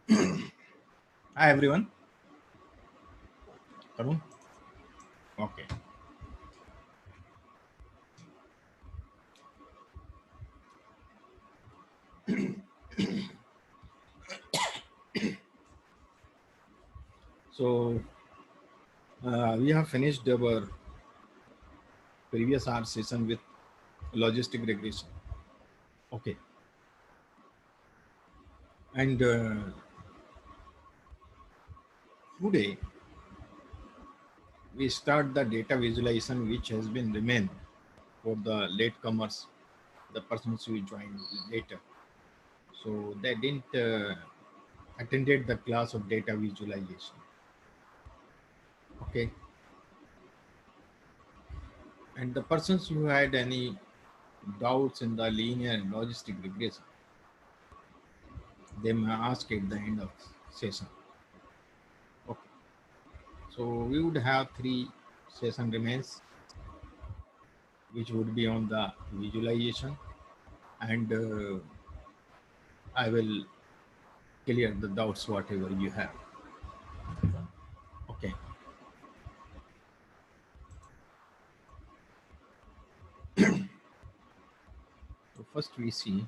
Hi everyone. Tarun. Okay. So we have finished our previous hour session with logistic regression. Okay. And today we start the data visualization which has been remained for the latecomers, the persons who joined later. So they didn't attended the class of data visualization. Okay. And the persons who had any doubts in the linear and logistic regression, they may ask at the end of session. Okay. So we would have three session remains, which would be on the visualization, and I will clear the doubts whatever you have. Okay. So first we see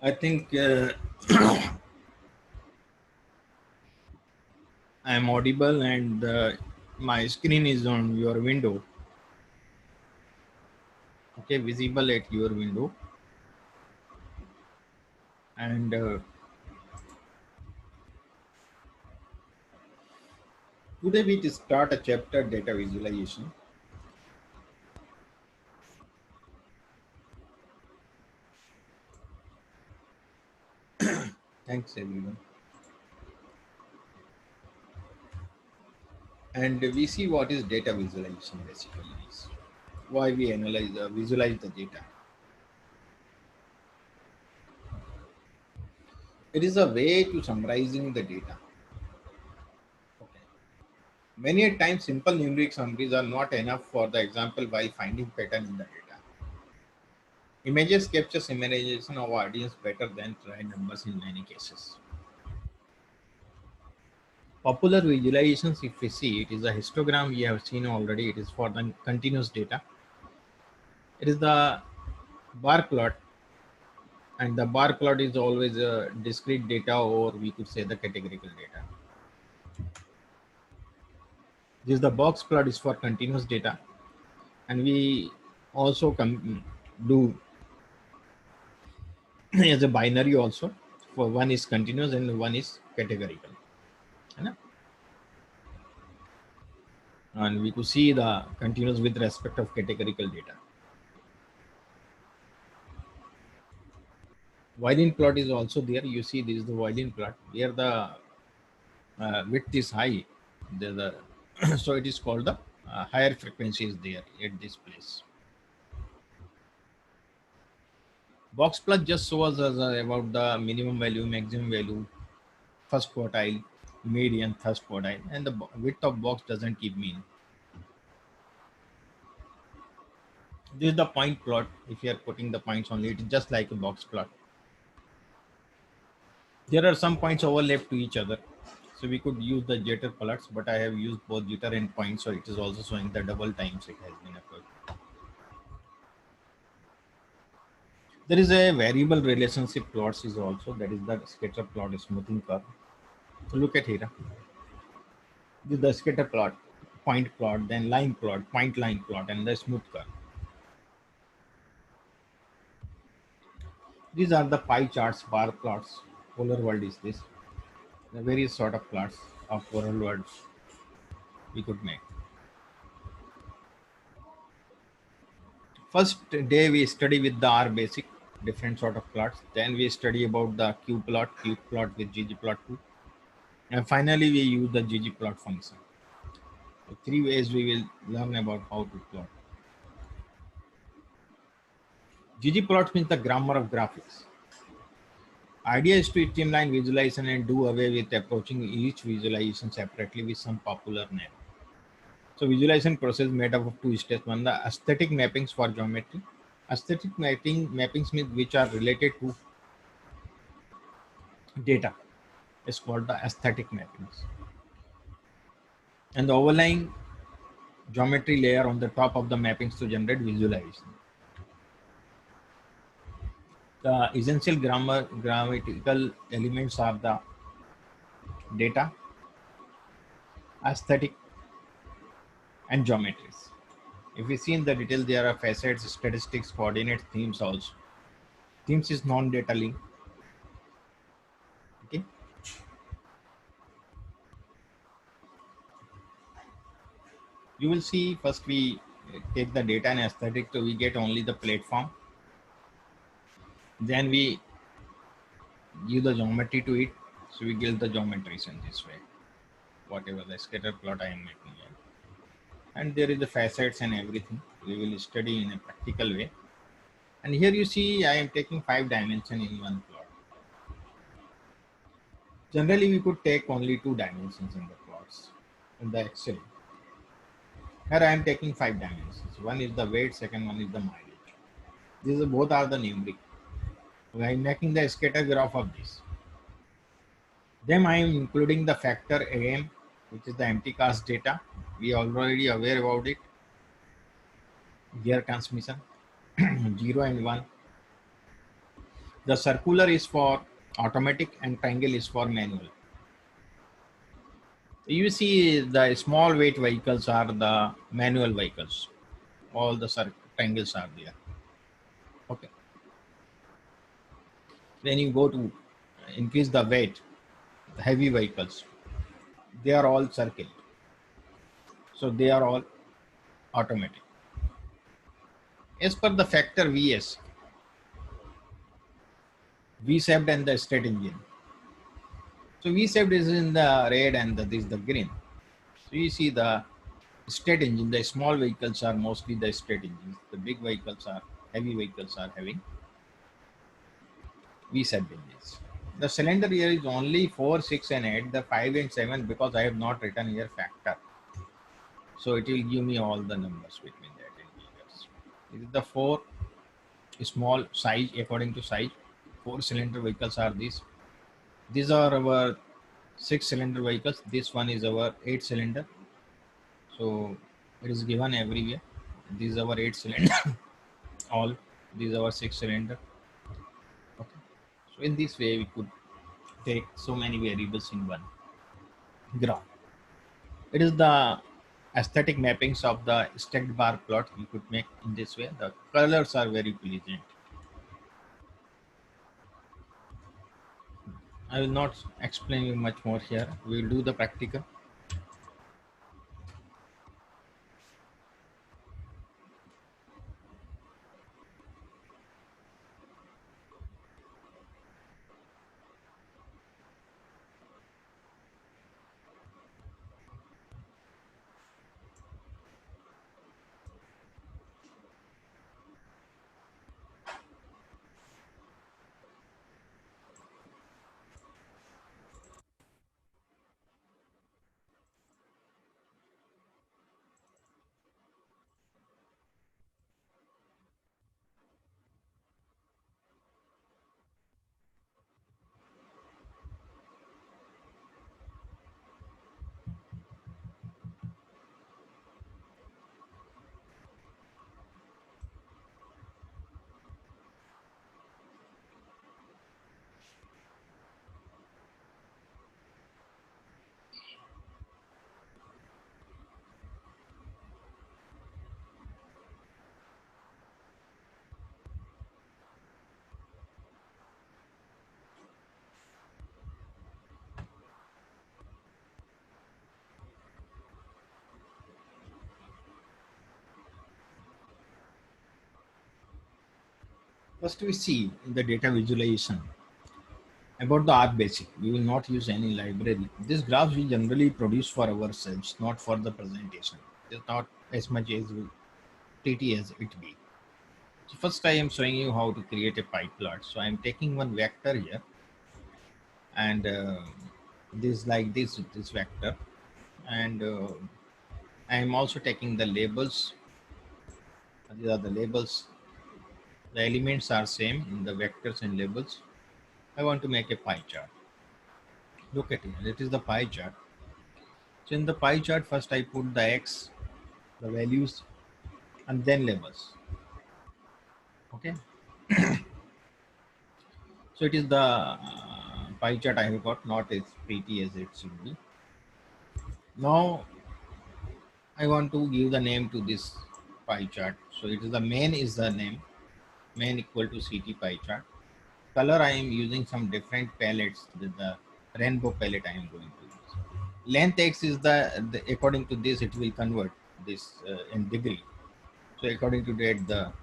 I think I am audible and my screen is on your window. Okay, visible at your window, and today we start a chapter data visualization. Thanks everyone. And we see what is data visualization basically is. Why we analyze, visualize the data. It is a way to summarizing the data. Okay. Many a times, simple numeric summaries are not enough for the example while finding pattern in the data. Images capture summarization of audience better than dry numbers in many cases. Popular visualizations, if we see, it is a histogram we have seen already. It is for the continuous data. It is the bar plot, and the bar plot is always a discrete data, or we could say the categorical data. This the box plot is for continuous data, and we also do as a binary also. For one is continuous and one is categorical. है ना? And we could see the continuous with respect of categorical data. Violin plot is also there. You see, this is the violin plot where the width is high. So it is called the higher frequency is there at this place. Box plot just shows us about the minimum value, maximum value, first quartile, median, third quartile, and the width of box doesn't keep mean. This is the point plot. If you are putting the points only, it is just like a box plot. There are some points overlap to each other. So we could use the jitter plots, but I have used both jitter and point, so it is also showing the double times it has been applied. There is a variable relationship plots is also, that is the scatter plot smoothing curve. So look at here. This is the scatter plot, point plot, then line plot, point line plot, and the smooth curve. These are the pie charts, bar plots. Polar world is this. The various sort of plots of polar worlds we could make. First day we study with the R basic. different sort of plots. Then we study about the Q plot with ggplot2, and finally we use the ggplot function. So three ways we will learn about how to plot. Ggplot means the grammar of graphics. Idea is to streamline visualization and do away with approaching each visualization separately with some popular name. So visualization process made up of two steps. One, the aesthetic mappings for geometry. Aesthetic mappings means which are related to data is called the aesthetic mappings. And the overlying geometry layer on the top of the mappings to generate visualization. The essential grammatical elements are the data, aesthetic, and geometries. If we see in the detail, there are facets, statistics, coordinates, themes also. Themes is non-data link. Okay. You will see first we take the data and aesthetic, so we get only the platform. Then we give the geometry to it, so we give the geometries in this way. Whatever the scatter plot I am making here. And there is the facets and everything. We will study in a practical way. And here you see I am taking 5 dimensions in one plot. Generally, we could take only 2 dimensions in the plots in the Excel. Here I am taking 5 dimensions. One is the weight, second one is the mileage. These are, both are the numeric. I am making the scatter graph of this. Then I am including the factor AM, which is the empty cast data. We are already aware about it. Gear transmission, 0 and 1. The circular is for automatic and triangle is for manual. You see the small weight vehicles are the manual vehicles. All the triangles are there. Okay. When you go to increase the weight, the heavy vehicles, they are all circle. So they are all automatic. As per the factor VS, V-shaped and the state engine. So V-shaped is in the red and this is the green. So you see the state engine, the small vehicles are mostly the state engines. The big vehicles are, heavy vehicles are having V-shaped engines. The cylinder here is only 4, 6 and 8, the 5 and 7 because I have not written here factor. So it will give me all the numbers between that and years. This is the 4 small size according to size. 4 cylinder vehicles are these. These are our 6 cylinder vehicles. This one is our 8 cylinder. So it is given everywhere. These are our 8 cylinder. All these are our 6 cylinder. Okay. So in this way we could take so many variables in one graph. It is the aesthetic mappings of the stacked bar plot you could make in this way. The colors are very pleasant. I will not explain you much more here. We will do the practical. First we see in the data visualization about the R basic. We will not use any library. This graphs we generally produce for ourselves, not for the presentation. It's not as much as pretty as it be. So first I am showing you how to create a pie plot. So I am taking one vector here, and this like this vector, and I am also taking the labels. These are the labels. The elements are same in the vectors and labels. I want to make a pie chart. Look at it. It is the pie chart. So in the pie chart, first I put the x, the values, and then labels. Okay. So it is the pie chart I have got, not as pretty as it should be. Now I want to give the name to this pie chart. So it is the main is the name, main equal to CT pie chart. Color I am using some different palettes with the rainbow palette I am going to use. Length x is the according to this it will convert this in degree. So according to that the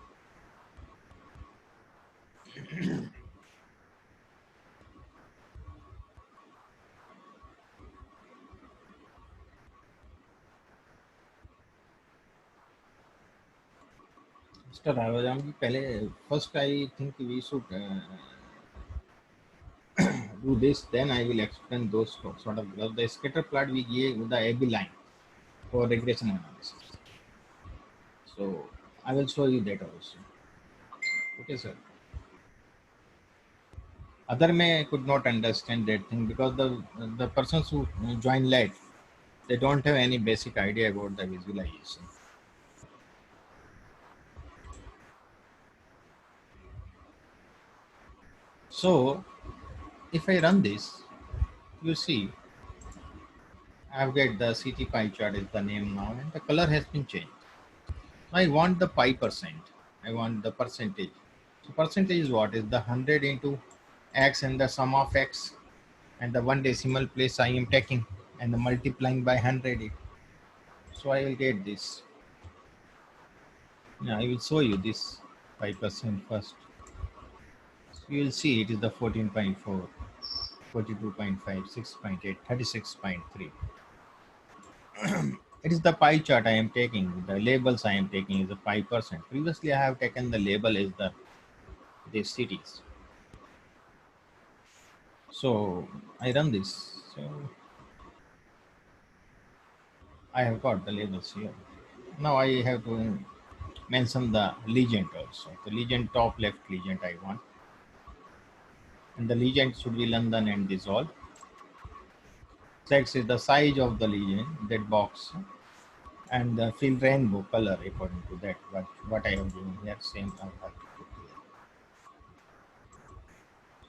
Mr. Ravajam ji, पहले first I think we should do this, then I will explain those sort of because the scatter plot we gave with the AB line for regression analysis. So I will show you that also. Okay, sir. Other may could not understand that thing because the persons who join late, they don't have any basic idea about the visualization. So if I run this, you see I've got the CT pie chart is the name now and the color has been changed. I want the pi percent. I want the percentage. So percentage is what is the 100 into x and the sum of x and the one decimal place I am taking and the multiplying by 100 it. So I will get this. Now I will show you this 5% first. So you will see it is the 14.4, 42.5, 6.8, 36.3. It is the pie chart I am taking. The labels I am taking is the 5%. Previously I have taken the label as the cities. So I run this. So I have got the labels here. Now I have to mention the legend also. The legend top left legend I want. And the legend should be London and dissolve. Sex is the size of the legend, that box. And the fill rainbow color according to that. What I have given here, same I have to put here.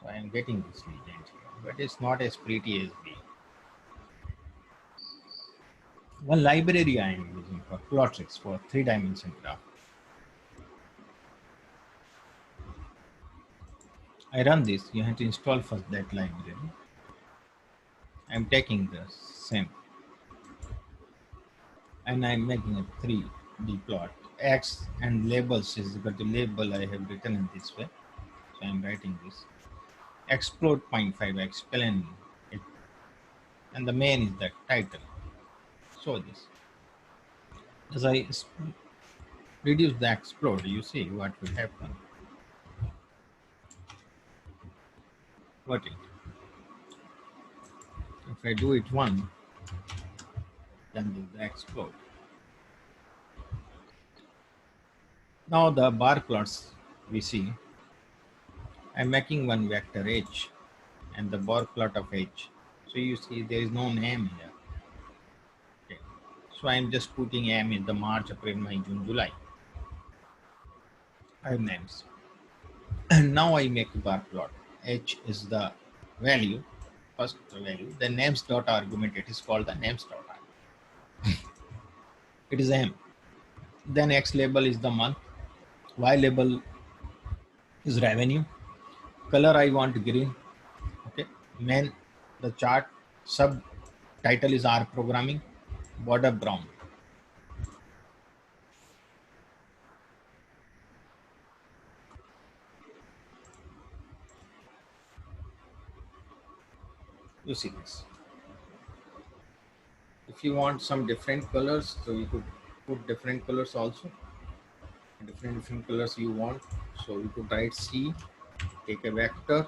So I am getting this legend here. But it's not as pretty as the one library I am using for Plotrix for 3-dimensional graph. I run this, you have to install first that library. I'm taking the same and I'm making a 3D plot. X and labels is equal to label I have written in this way. So I'm writing this. Explode 0.5 explain it. And the main is the title. So this. As I reduce the explode, you see what will happen. What it? If I do it one, then the explode. Now the bar plots we see. I'm making one vector h and the bar plot of h. So you see there is no name here. Okay. So I'm just putting M in the March, April, May, June, July. I have names. And now I make a bar plot. H is the value, first value. The names dot argument, it is called the names dot argument. It is M. Then X label is the month. Y label is revenue. Color I want green. Okay. Main the chart sub title is R programming. Border brown. You see this. If you want some different colors, so you could put different colors also. Different colors you want. So you could write C, take a vector.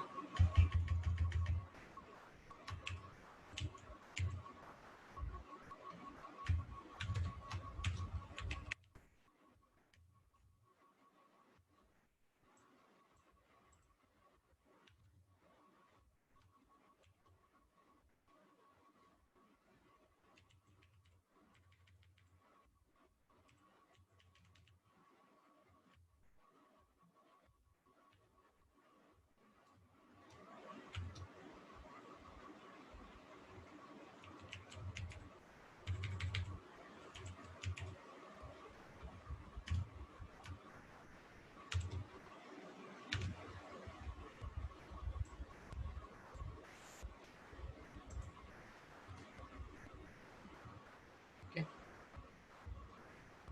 Okay.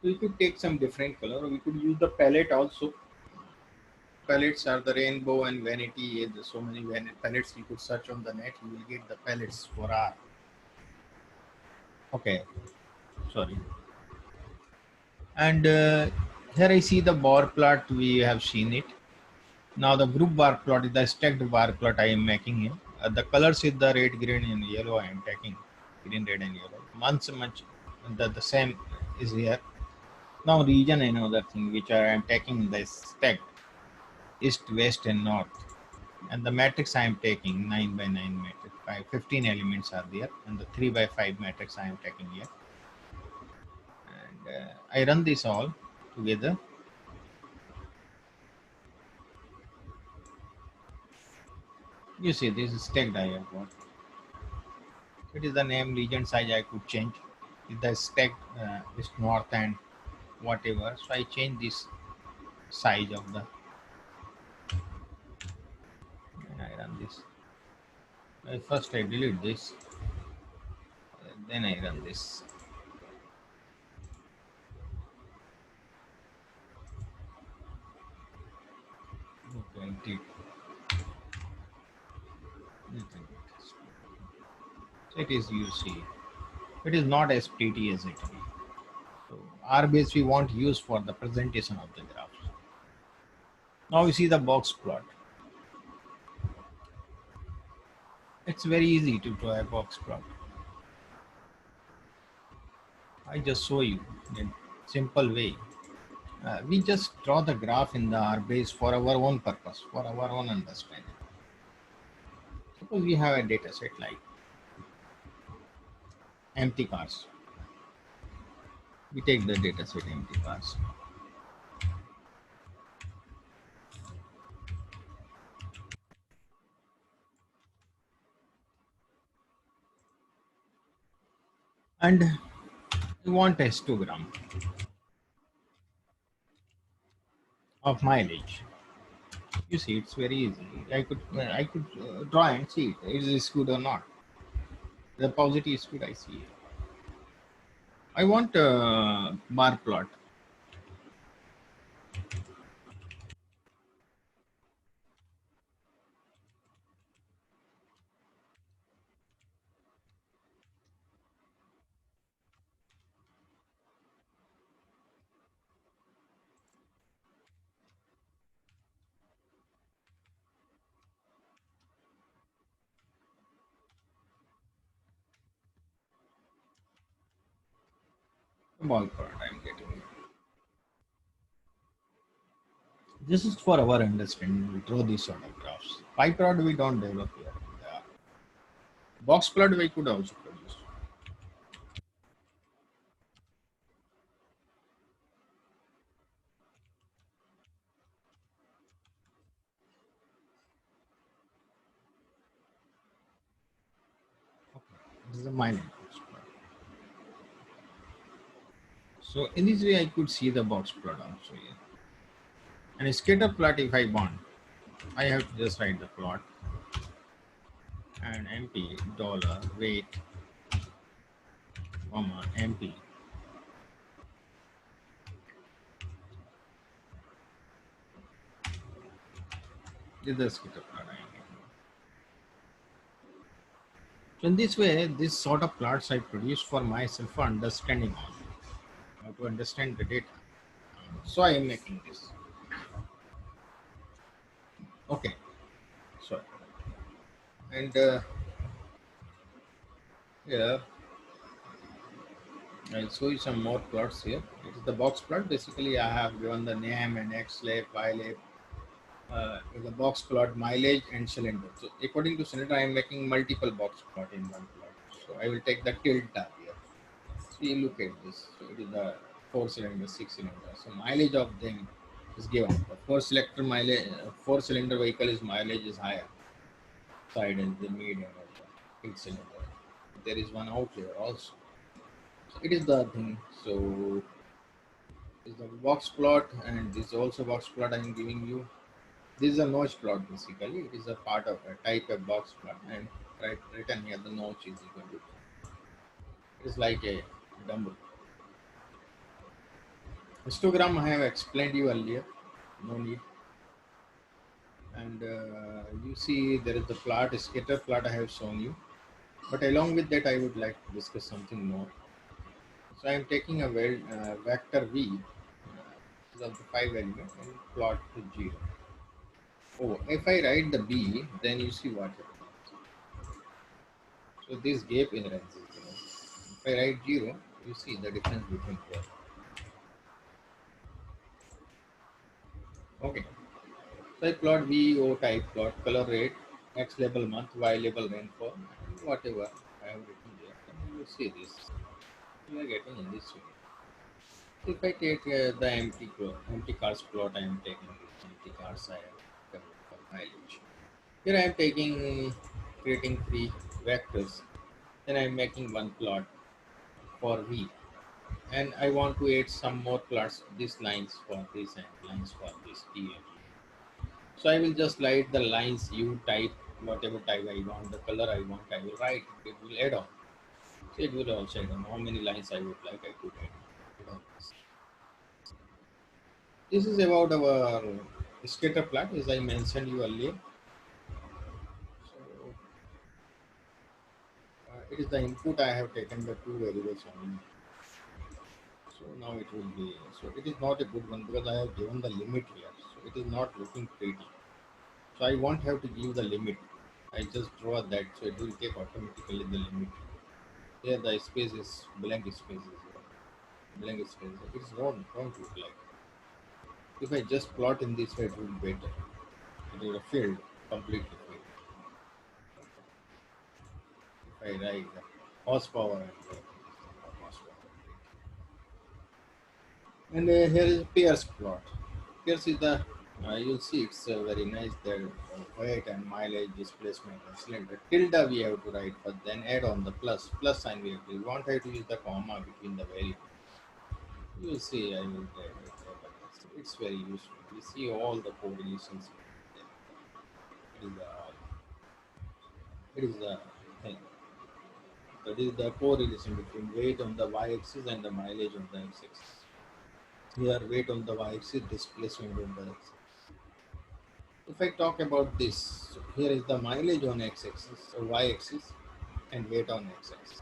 We could take some different color. We could use the palette also. Palettes are the rainbow and vanity. There's so many palettes you could search on the net. You will get the palettes for art. Okay, sorry. And here I see the bar plot. We have seen it. Now the group bar plot is the stacked bar plot I am making here. The colors is the red, green, and yellow. I am taking green, red, and yellow. Much the same is here. Now region another thing which I am taking the stacked east, west, and north. And the matrix I am taking 9 by 9 matrix. 15 elements are there, and the 3 by 5 matrix I am taking here. And I run this all together. You see, this is stacked I have got. It is the name region size I could change. With the stacked this north and whatever. So I change this size of the. And I run this. First I delete this. Then I run this. Okay, I did. So it is, you see, it is not as pretty as it is. So R base we want use for the presentation of the graphs. Now we see the box plot. It's very easy to draw a box plot. I just show you in simple way. We just draw the graph in the R base for our own purpose, for our own understanding. Suppose we have a data set like empty cars. We take the data set empty cars. And we want a histogram of mileage. You see, it's very easy. I could draw and see it. Is this good or not? The positive is good. I see it. I want a bar plot. Bar plot. I'm getting. This is for our understanding. We draw these sort of graphs. Pie plot we don't develop here. The box plot we could also produce. This is a minor box plot. So in this way, I could see the box plot also here. And a scatter plot, if I want, I have to just write the plot and MP dollar weight comma MP. This is the scatter plot I am getting. So in this way, this sort of plots I produce for myself for understanding how to understand the data. So I am making this. Okay. So and here I'll show you some more plots here. It is the box plot. Basically, I have given the name and X lab, Y lab, the box plot, mileage, and cylinder. So according to cylinder, I am making multiple box plot in one plot. So I will take the tilde tab here. So you look at this. So it is the 4 cylinder, 6 cylinder. So mileage of them is given. The four cylinder vehicle is mileage is higher. Side and the mid and the 8 cylinder. There is one outlier also. So it is the thing. So is the box plot, and this is also box plot I am giving you. This is a notch plot basically. It is a part of a type of box plot, and written here the notch is equal to. It is like a dumbbell. Histogram I have explained you earlier. No need. And you see there is the plot, scatter plot I have shown you. But along with that, I would like to discuss something more. So I am taking a vector v of the 5 element and plot to 0. Oh, if I write the b, then you see what happens. So this gap inheritance is given. If I write 0, you see the difference between both. Okay. So I plot VO type plot, color rate, X label month, Y label rainfall, whatever I have written there. And you see this. You are getting in this way. If I take the empty cars plot, I am taking this empty cars I have for mileage. Here I am creating 3 vectors. Then I am making one plot for V. And I want to add some more plots, these lines for this and lines for this T. So I will just write the lines you type, whatever type I want, the color I want, I will write. It will add on. So it will also add on how many lines I would like, I could add on this. This is about our scatter plot, as I mentioned you earlier. So it is the input I have taken the 2 variables only. So now it will be, so it is not a good one because I have given the limit here. So it is not looking pretty. So I won't have to give the limit. I just draw that, so it will take automatically the limit. Here the space is blank space is blank space. It is wrong to look like. If I just plot in this way, it will be better. It will filled completely filled. If I write the horsepower and here is Pierce plot. Pierce is the you'll see it's very nice there. Weight and mileage, displacement, and cylinder. Tilde we have to write, but then add on the plus sign we have to. We won't have to use the comma between the variables. You will see. I will tell you. It's very useful. We see all the correlations. It is the thing. That is the correlation between weight on the y-axis and the mileage on the x-axis. Here, weight on the y-axis, displacement on the x-axis. If I talk about this, so here is the mileage on x-axis, or y-axis, and weight on x-axis.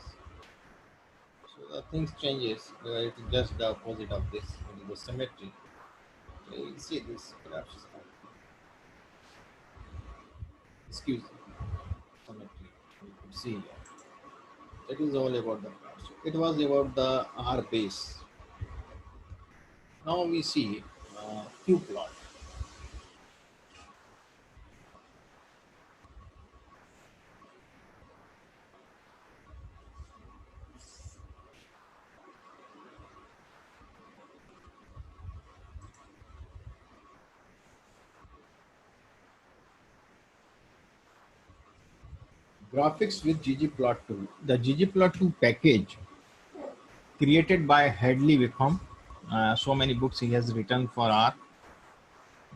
So the things changes. It is just the opposite of this. It is the symmetry. So you see this perhaps. Excuse me. Symmetry. You could see here. That is all about the plot. So it was about the R base. Now we see Q plot. Graphics with ggplot2. The ggplot2 package created by Hadley Wickham. So many books he has written for R.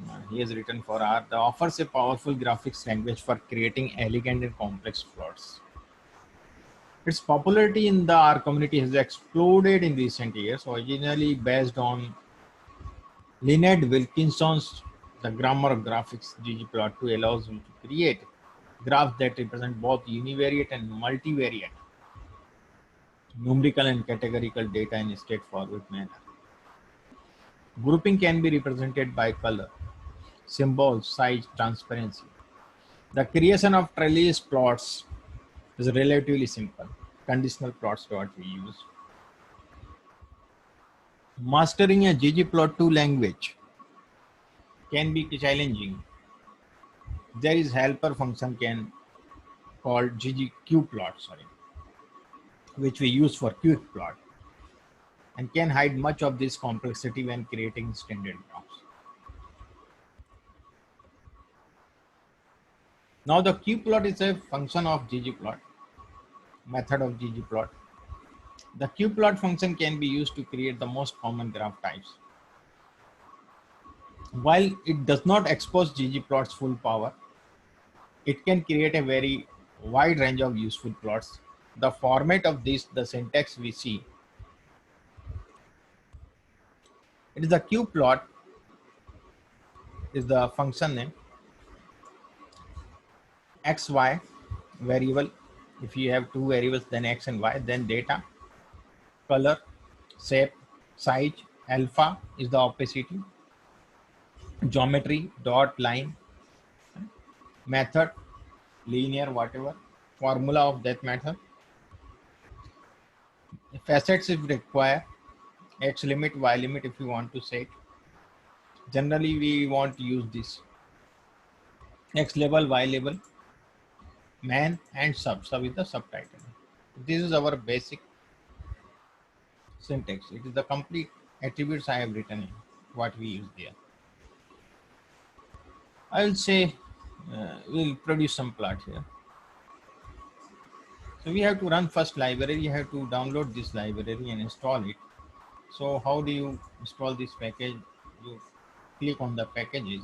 The offers a powerful graphics language for creating elegant and complex plots. Its popularity in the R community has exploded in recent years. Originally based on Lynette Wilkinson's The Grammar of Graphics, ggplot2 allows you to create graphs that represent both univariate and multivariate numerical and categorical data in a straightforward manner. Grouping can be represented by color, symbols, size, transparency. The creation of trellis plots is relatively simple. Conditional plots are what we use. Mastering a ggplot2 language can be challenging. There is helper function called ggqplot, which we use for quick plot and can hide much of this complexity when creating standard graphs. Now the qplot is a function of ggplot, method of ggplot. The qplot function can be used to create the most common graph types. While it does not expose ggplot's full power, it can create a very wide range of useful plots. The format of this, the syntax we see, it is the qplot is the function name, xy variable. If you have two variables, then x and y, then data, color, shape, size, alpha is the opacity, geometry, dot, line, method, linear, whatever, formula of that method, facets if required, x limit, y limit if you want to set. Generally, we want to use this x label, y label, man, and sub is the subtitle. This is our basic syntax. It is the complete attributes I have written in what we use there. I will say we'll produce some plot here. So we have to run first library. You have to download this library and install it. So how do you install this package? You click on the packages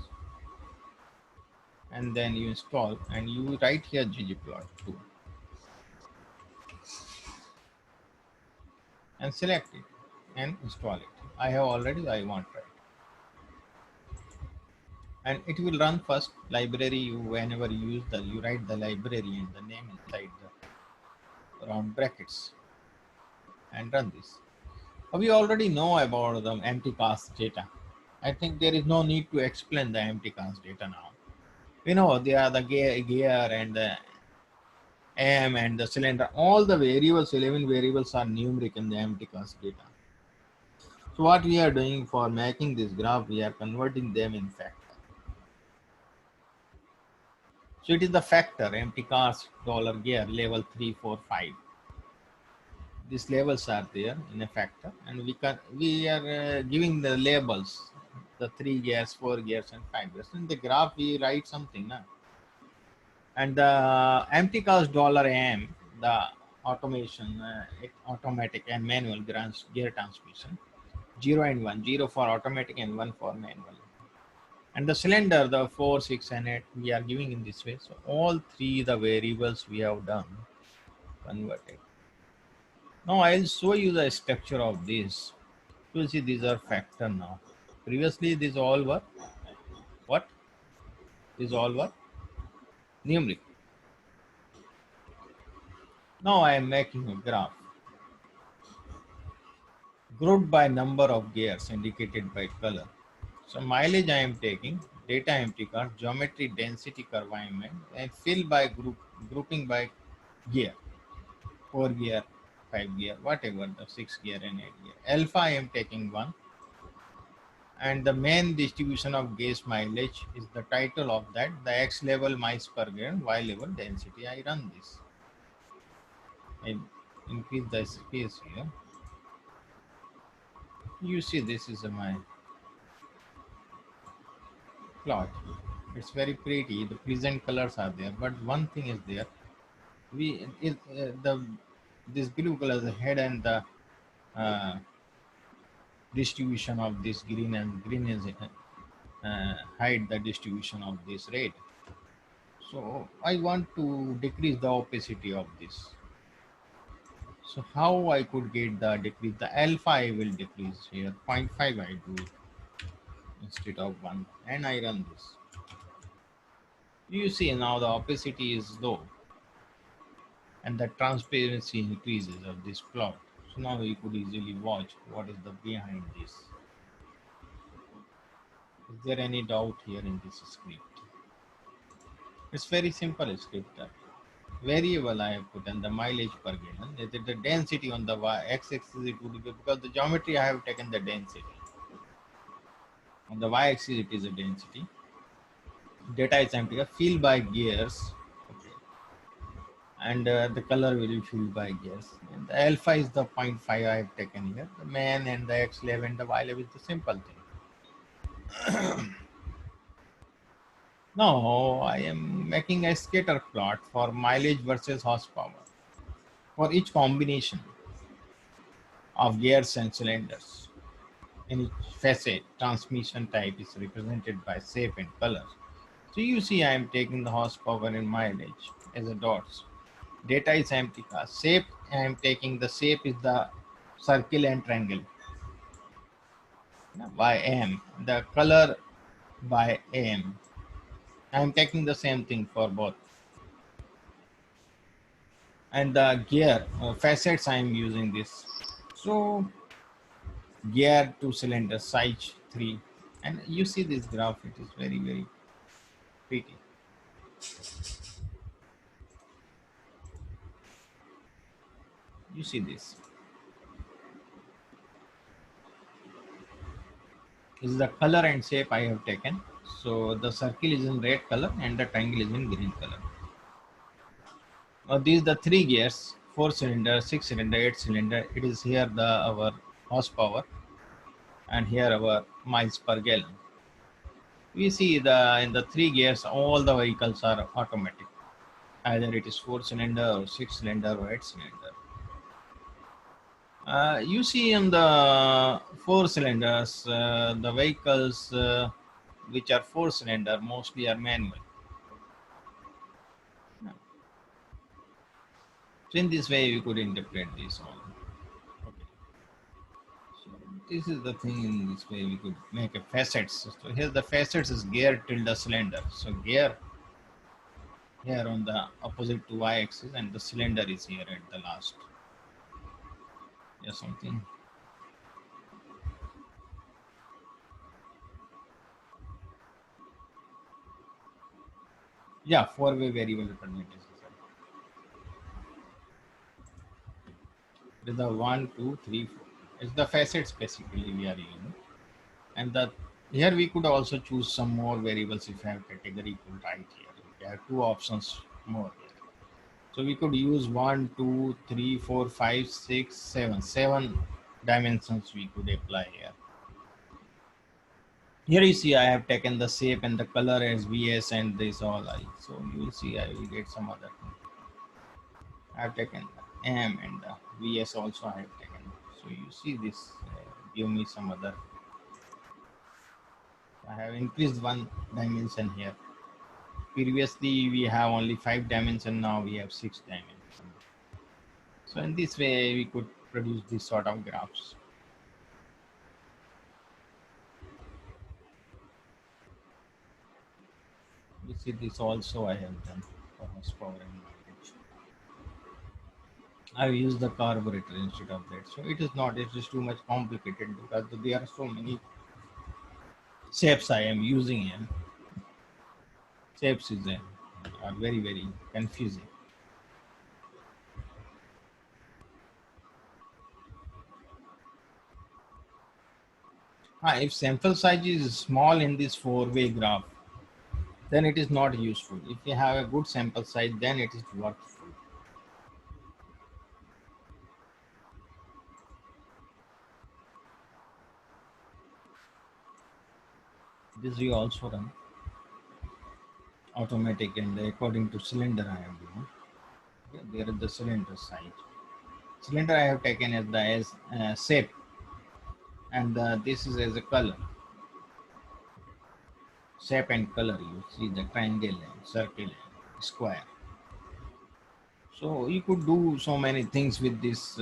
and then you install and you write here ggplot2 and select it and install it. I have already, I want right. And it will run first library. You whenever you use the, you write the library and the name inside the round brackets and run this. We already know about the empty cast data. I think there is no need to explain the empty cast data now. We know they are the gear and the M and the cylinder. All the variables, 11 variables are numeric in the empty cast data. So what we are doing for making this graph, we are converting them in factor. So it is the factor empty cast dollar gear level 3, 4, 5. These labels are there in a factor, and we are giving the labels, the 3 gears, 4 gears, and 5 gears. In the graph, we write something, na? And the empty cast dollar M, the automation, automatic and manual gear transmission, 0 and 1, 0 for automatic and 1 for manual. And the cylinder, the 4, 6, and 8, we are giving in this way. So all three the variables we have done converted. Now I'll show you the structure of this. You will see these are factor now. Previously these all were what? These all were numeric. Now I am making a graph grouped by number of gears indicated by color. So mileage I am taking, data empty card, geometry, density curve I am making, and fill by grouping by gear, 4 gear, 5 gear, whatever, the 6 gear and 8 gear. Alpha I am taking 1. And the main distribution of gas mileage is the title of that, the X level miles per gallon, Y level density. I run this. I increase the space here. You see this is my plot. It's very pretty. The pleasant colors are there, but one thing is there. This blue color, the head and the distribution of this green, and green is hide the distribution of this red. So I want to decrease the opacity of this. So how I could get the decrease? The alpha I will decrease here, 0.5 I do instead of 1, and I run this. You see now the opacity is low and the transparency increases of this plot. So now you could easily watch what is the behind this. Is there any doubt here in this script? It's very simple script. Variable I have put in the mileage per gallon. The density on the x-axis it would be, because the geometry I have taken the density. On the y-axis it is a density. Data is empty. Fill by gears. Okay. And the color will be filled by gears. And the alpha is the 0.5 I have taken here. The man and the x level and the y level is the simple thing. Now I am making a scatter plot for mileage versus horsepower for each combination of gears and cylinders. In each facet, transmission type is represented by shape and color. So you see I am taking the horsepower and mileage as a dots. Data is empty. Shape I am taking, the shape is the circle and triangle by M. The color by AM. I am taking the same thing for both. And the gear facets I am using this. So gear 2 cylinder size 3, and you see this graph, it is very very pretty. You see this is the color and shape I have taken. So the circle is in red color and the triangle is in green color. Now these the three gears, 4 cylinder, 6 cylinder, 8 cylinder. It is here the our horsepower and here our miles per gallon. We see the in the three gears all the vehicles are automatic. Either it is 4 cylinder or 6 cylinder or 8 cylinder. You see in the 4 cylinders, the vehicles which are 4 cylinder mostly are manual. So in this way, you could interpret this all. Okay. So this is the thing. In this way, we could make a facets. So here the facets is gear tilde cylinder. So gear here on the opposite to y-axis, and the cylinder is here at the last. Yeah, something. Yeah, four-way variable representation. It is the 1, 2, 3, 4. It's the facets basically we are using. And the here we could also choose some more variables if you have category could write here. We have two options more here. So we could use 1, 2, 3, 4, 5, 6, 7. 7 dimensions we could apply here. Here you see I have taken the shape and the color as VS and this all I. So you will see I will get some other thing. I have taken M and the VS also I have taken. So you see this give me some other. I have increased one dimension here. Previously we have only 5 dimension, now we have 6 dimension. So in this way we could produce this sort of graphs. You see this also I have done for horsepower and mileage. I use the carburetor instead of that. So it is not, it is too much complicated because there are so many shapes I am using here. Shapes is are very very confusing. If sample size is small in this four-way graph, then it is not useful. If you have a good sample size, then it is worthful. This we also run automatic and according to cylinder I am doing. Okay, there is the cylinder size. Cylinder I have taken as the shape, and this is as a color. Shape and color. You see the triangle and circle and square. So you could do so many things with this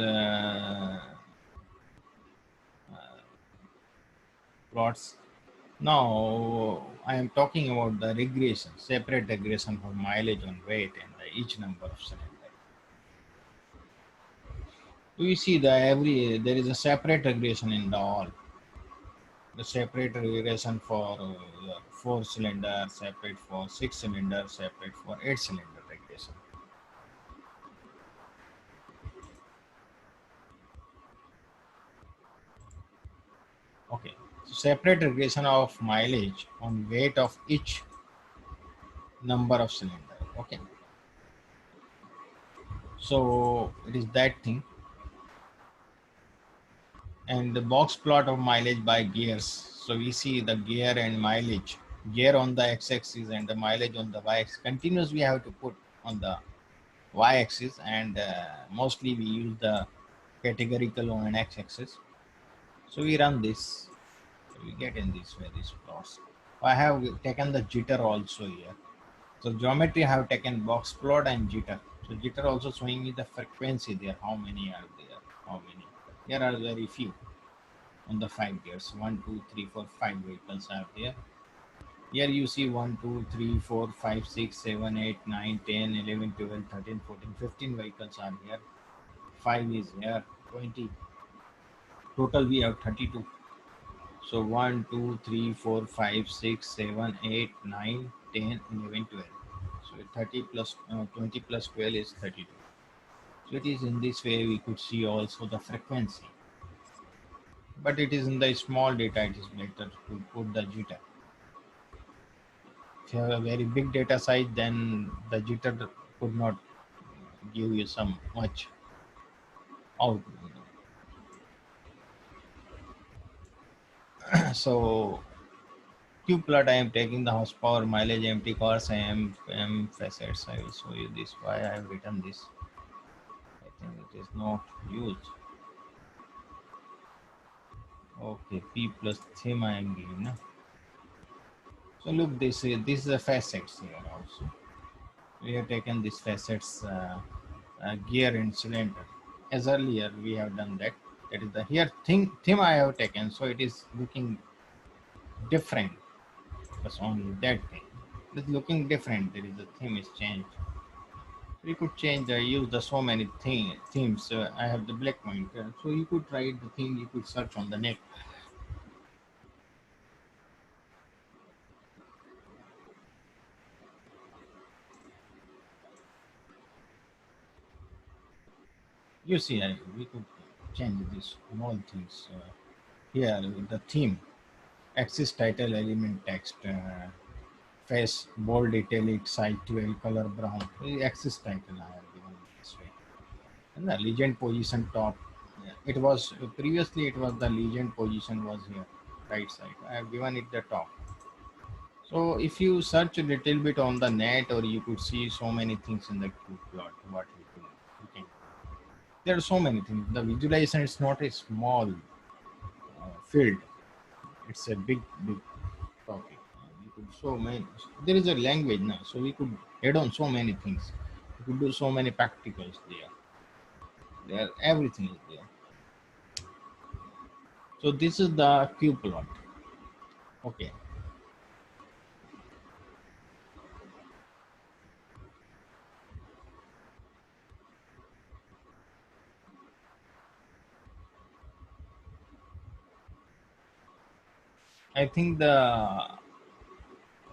plots. Now I am talking about the regression, separate regression for mileage on weight and each number of cylinder. We see there is a separate regression in the all. The separate regression for your 4 cylinder, separate for 6 cylinder, separate for 8 cylinder regression. Okay, so separate regression of mileage on weight of each number of cylinder. Okay, so it is that thing, and the box plot of mileage by gears. So we see the gear and mileage, gear on the x-axis and the mileage on the y-axis. Continuous we have to put on the y-axis, and mostly we use the categorical on an x-axis. So we run this, so we get in this way these plots. I have taken the jitter also here. So geometry I have taken box plot and jitter. So jitter also showing me the frequency there, how many are there, how many. There are very few on the 5 gears. 1, 2, 3, 4, 5 vehicles are there. Here you see 1, 2, 3, 4, 5, 6, 7, 8, 9, 10, 11, 12, 13, 14, 15 vehicles are here. 5 is here, 20. Total we have 32. So 1, 2, 3, 4, 5, 6, 7, 8, 9, 10, 11, 12. So 30 plus 20 plus 12 is 32. So it is in this way we could see also the frequency. But it is in the small data, it is better to put the jitter. If you have a very big data size, then the jitter could not give you some much out. So Q plot I am taking the horsepower, mileage, empty cars, M facets. I will show you this why I have written this. I think it is not used. Okay, P plus theme I am giving. No? So look, this is the facets here also. We have taken these facets, gear and cylinder. As earlier we have done that. That is the here theme I have taken. So it is looking different. That's only that thing. It's looking different. There is a theme is changed. We could change. Use the so many themes. I have the black point. So you could try the thing. You could search on the net. You see, we could change these small things. Here, the theme, axis title, element text, face, bold, italic, size 12, color brown. Axis title I have given this way. And the legend position top. It was previously it was the legend position was here, right side. I have given it the top. So if you search a little bit on the net, or you could see so many things in the Q plot. What you can. There are so many things. The visualization is not a small field. It's a big topic. We could so many. There is a language now, so we could add on so many things. We could do so many practicals there. There, everything is there. So this is the Q plot. Okay. I think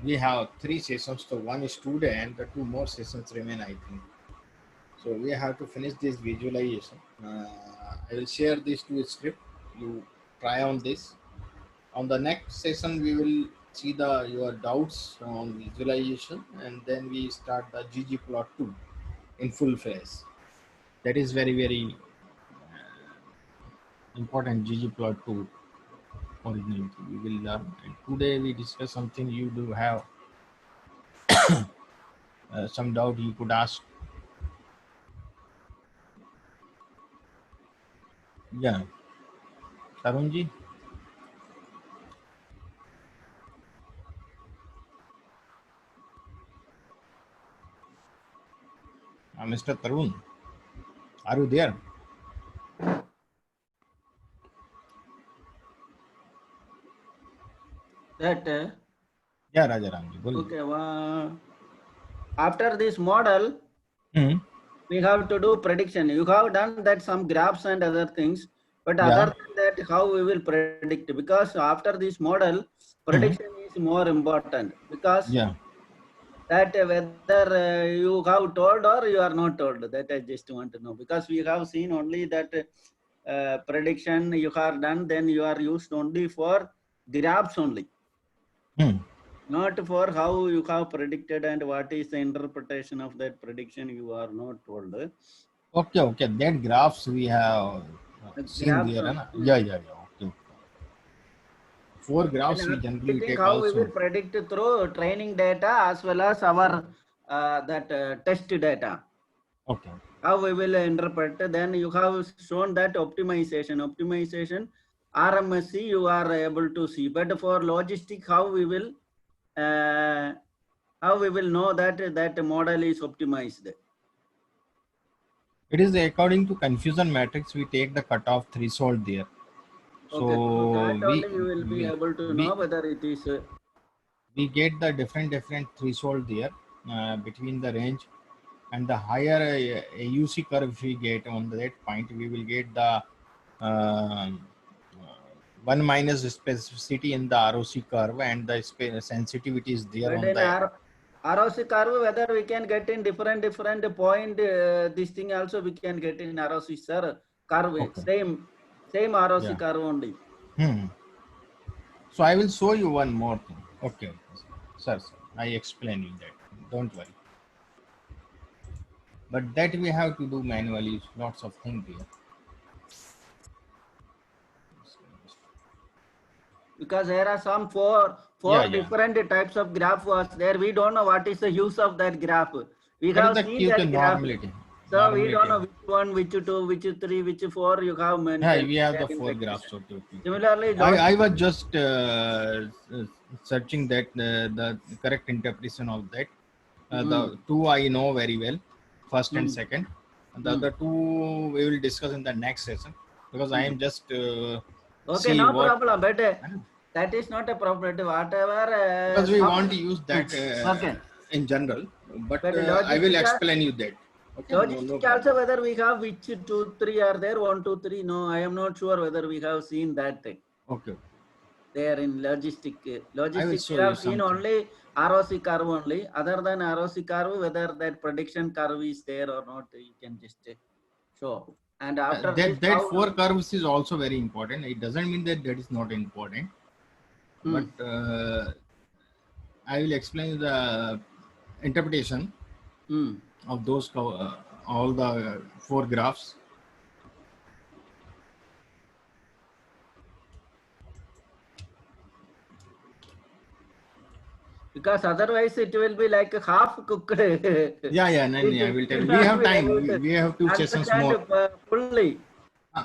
we have 3 sessions. So one is today, and the 2 more sessions remain, I think. So we have to finish this visualization. I will share these 2 scripts. You try on this. On the next session, we will see your doubts on visualization, and then we start the ggplot2 in full phase. That is very important. ggplot2 originality we will learn. And today we discuss something you do have some doubt you could ask. Yeah, Tarunji, Mr. Tarun, are you there? that Yeah, Rajaramji, बोलिए. okay, after this model, Hmm. we have to do prediction. You have done that some graphs and other things, but Yeah. other than that, how we will predict? Because after this model, Hmm. prediction is more important, because Yeah. that whether you have told or you are not told, that I just want to know, because we have seen only that prediction you have done, then you are used only for graphs only, Hmm. not for how you have predicted and what is the interpretation of that prediction, you are not told. Okay, okay. That graphs we have seen Graphs there, only. na? Yeah, yeah, yeah. Okay. Four And graphs we I generally think take how we will also. predict through training data as well as our that test data. Okay. How we will interpret? Then you have shown that optimization, RMSC you are able to see. But for logistic, uh, how we will know that that model is optimized? It is according to confusion matrix. We take the cutoff threshold there. Okay, through So that only you will be able to know whether it is. we get the different threshold there between the range, and the higher AUC curve we get on that point, we will get the one minus specificity in the ROC curve, and the sensitivity is there But on in the. ROC curve, whether we can get in different point, this thing also we can get in ROC sir curve, Okay. same ROC Yeah. curve only. So I will show you one more thing. Okay, sir. I explain you that. Don't worry. But that we have to do manually. Lots of things here. Because there are some four Yeah. different types of graph was there. We don't know what is the use of that graph. We That is have the seen key to that graph, normality. so we don't know which one, which two, which three, which four you have Yeah, mentioned we have there the in four that graphs. question. Okay. Similarly, I logistic. was just searching that the correct interpretation of that. The two I know very well, first and second. And the other two we will discuss in the next session, because I am just Okay, see no what. problem. But that is not a problem. Whatever Because we want some. to use that Okay. in general, but But I will logistic, explain you that. Okay, no logistic problem. also whether we have which two, three are there, one, two, three. No, I am not sure whether we have seen that thing. Okay. There in logistic. I will Logistic, show we you have seen something. only ROC curve only. Other than ROC curve, whether that prediction curve is there or not, you can just show. And after this, That how? four curves is also very important. It doesn't mean that that is not important, but I will explain the interpretation of those all the four graphs. Because otherwise it will be like half cooked. Yeah, no, I will tell you. We Not have be time. able to We have two sessions understand more. fully.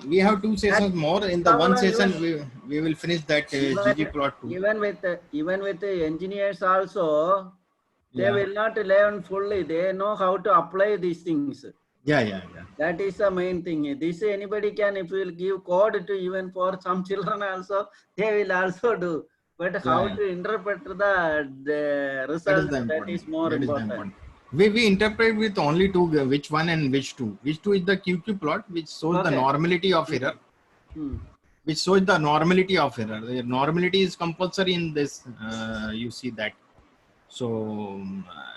We have two That sessions more. In the one problem session, we will finish that ggplot too. even with the engineers also, they Yeah. will not learn fully. They know how to apply these things. Yeah. That is the main thing. This anybody can, if you will give code to even for some children also, they will also do. But how Yeah. to interpret the That is result, the that important. is more That is the important. important. We interpret with only two, which one and which two. Which two is the QQ plot, which shows the Okay. normality of error. Which shows the normality of error. The normality is compulsory in this. You see that. So,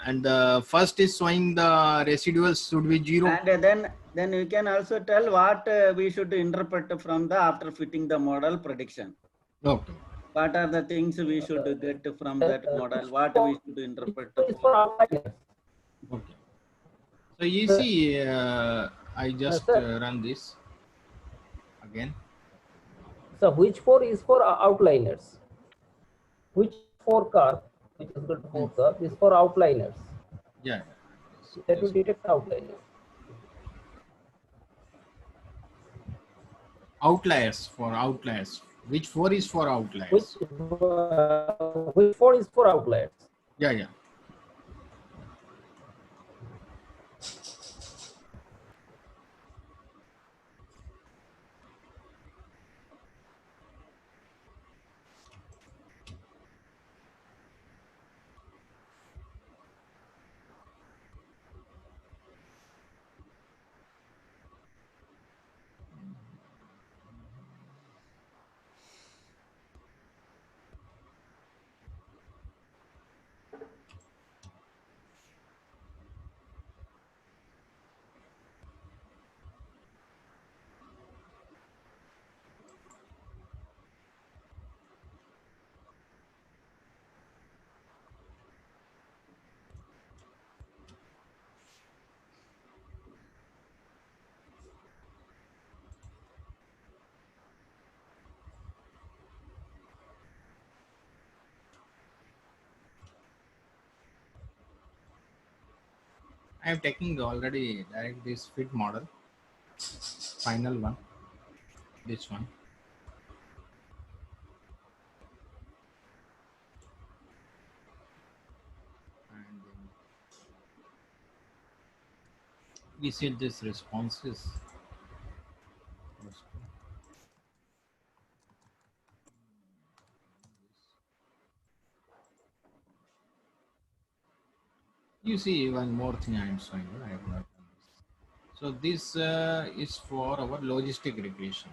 and the first is showing the residuals should be 0. And then you can also tell what we should interpret from the after fitting the model prediction. Okay. What are the things we should get from that model? What we should interpret Is for? for outliners. Okay. So you see, I just run this again. So which four is for outliners? Which four curve, which is good four curve, is for outliners. Yeah. That will detect outliners. Outliers, for outliers. Which four is for outliers? Which four is for outliers? Yeah. I am taking already direct this fit model, final one, this one. And then we see this responses. You see one more thing I am showing you. I have not done this. So this is for our logistic regression.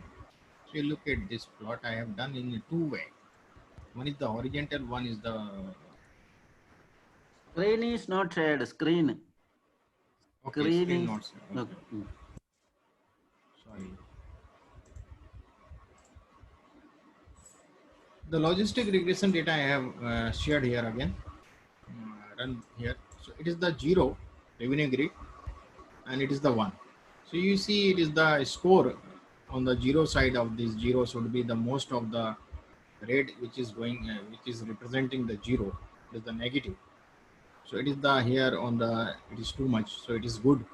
So you look at this plot I have done in a two way. One is the horizontal, one is the Screen is not shared. Screen. okay, Screen screen is notes. Okay. okay. Sorry. The logistic regression data I have shared here again. Run here. So it is the 0 revenue grid and it is the 1. So you see it is the score on the 0 side of this 0 should be the most of the red which is going which is representing the 0 is the negative. So it is the here on the it is too much, so it is good.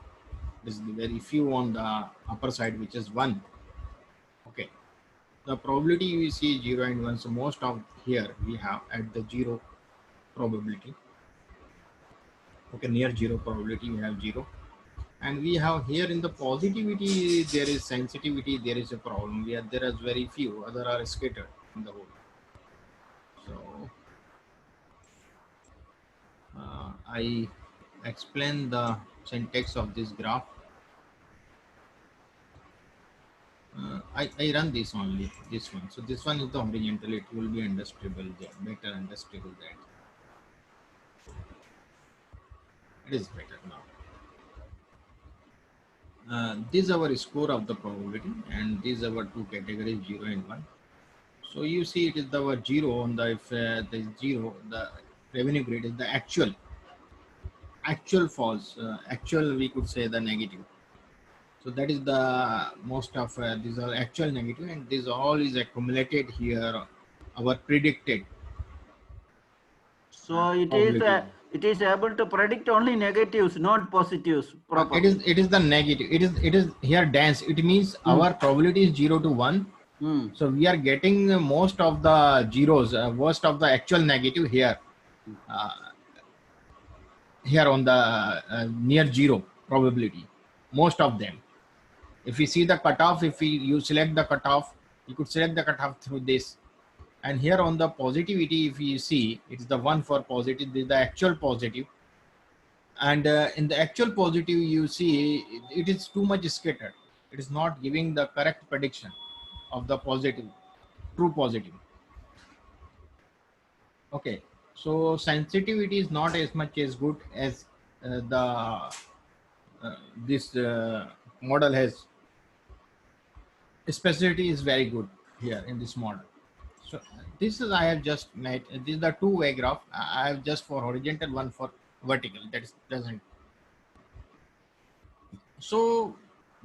It is very few on the upper side which is 1. Okay, the probability we see 0 and 1, so most of here we have at the 0 probability. Okay, near 0 probability we have 0, and we have here in the positivity there is sensitivity, there is a problem. There is very few, other are scattered in the whole. So I explain the syntax of this graph. I run this only, this one. So this one is the horizontal, it will be understandable there, better understandable that. It is better now. This is our score of the probability, and these are our two categories, 0 and 1. So you see it is the 0 on the, if the 0, the revenue grid is the actual false, actual we could say the negative. So that is the most of these are actual negative, and this all is accumulated here, our predicted. So it probability. is able to predict only negatives, not positives properly. It is the negative. It is here dense. It means our probability is 0 to 1. So we are getting most of the zeros, most of the actual negative here. Here on the near 0 probability, most of them. If we see the cutoff, if you select the cutoff, you could select the cutoff through this. And here on the positivity, if you see, it's the 1 for positive, this is the actual positive. And in the actual positive, you see it is too much scattered. It is not giving the correct prediction of the positive, true positive. Okay, so sensitivity is not as much as good as this model has. Specificity is very good here in this model. So this is I have just made. This is the two-way graph. I have just for horizontal, one for vertical. That is doesn't. So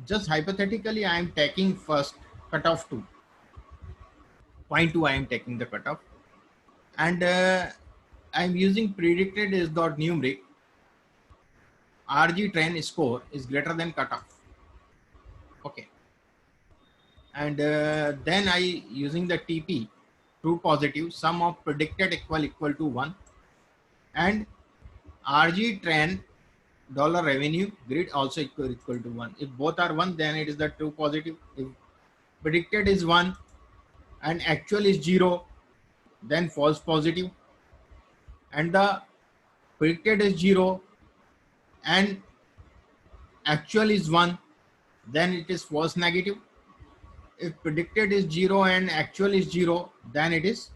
just hypothetically, I am taking first cutoff 2. 0.2 I am taking the cutoff, and I am using predicted is dot numeric. RG train score is greater than cutoff. Okay, and then I using the TP true positive sum of predicted equal to 1, and RG train dollar revenue grid also equal to 1. If both are 1, then it is the true positive. If predicted is 1 and actual is 0, then false positive. And the predicted is 0 and actual is 1, then it is false negative. If predicted is 0 and actual is 0, then it is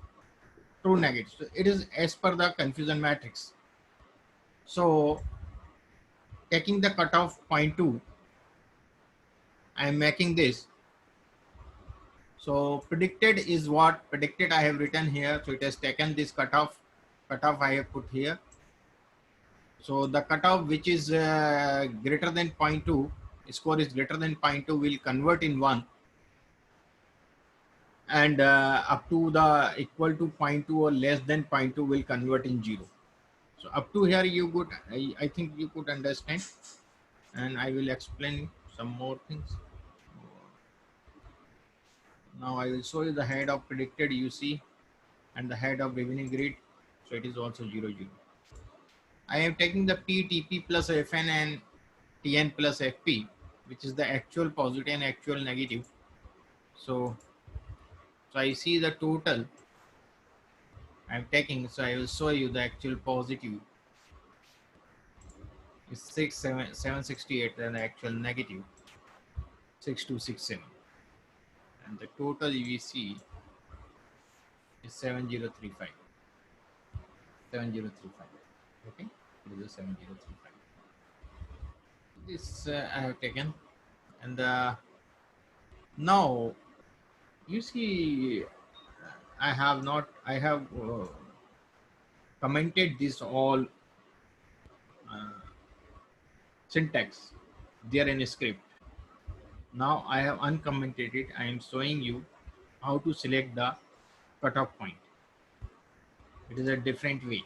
true negative. So it is as per the confusion matrix. So taking the cutoff 0.2, I am making this. So predicted is what? Predicted I have written here. So it has taken this cutoff I have put here. So the cutoff which is greater than 0.2, score is greater than 0.2 will convert in 1. And up to the equal to 0.2 or less than 0.2 will convert in 0. So up to here you could, I think you could understand, and I will explain some more things. Now I will show you the head of predicted UC and the head of beginning grid. So it is also 0, 0. I am taking the PTP plus FN and TN plus FP, which is the actual positive and actual negative. So I see the total I'm taking. So I will show you the actual positive is 768 and the actual negative 6267. And the total UVC is 7035. 7035. Okay, it is a 7035. This I have taken, and now you see I have not, I have commented this all syntax there in a script. Now I have uncommented it. I am showing you how to select the cutoff point. It is a different way.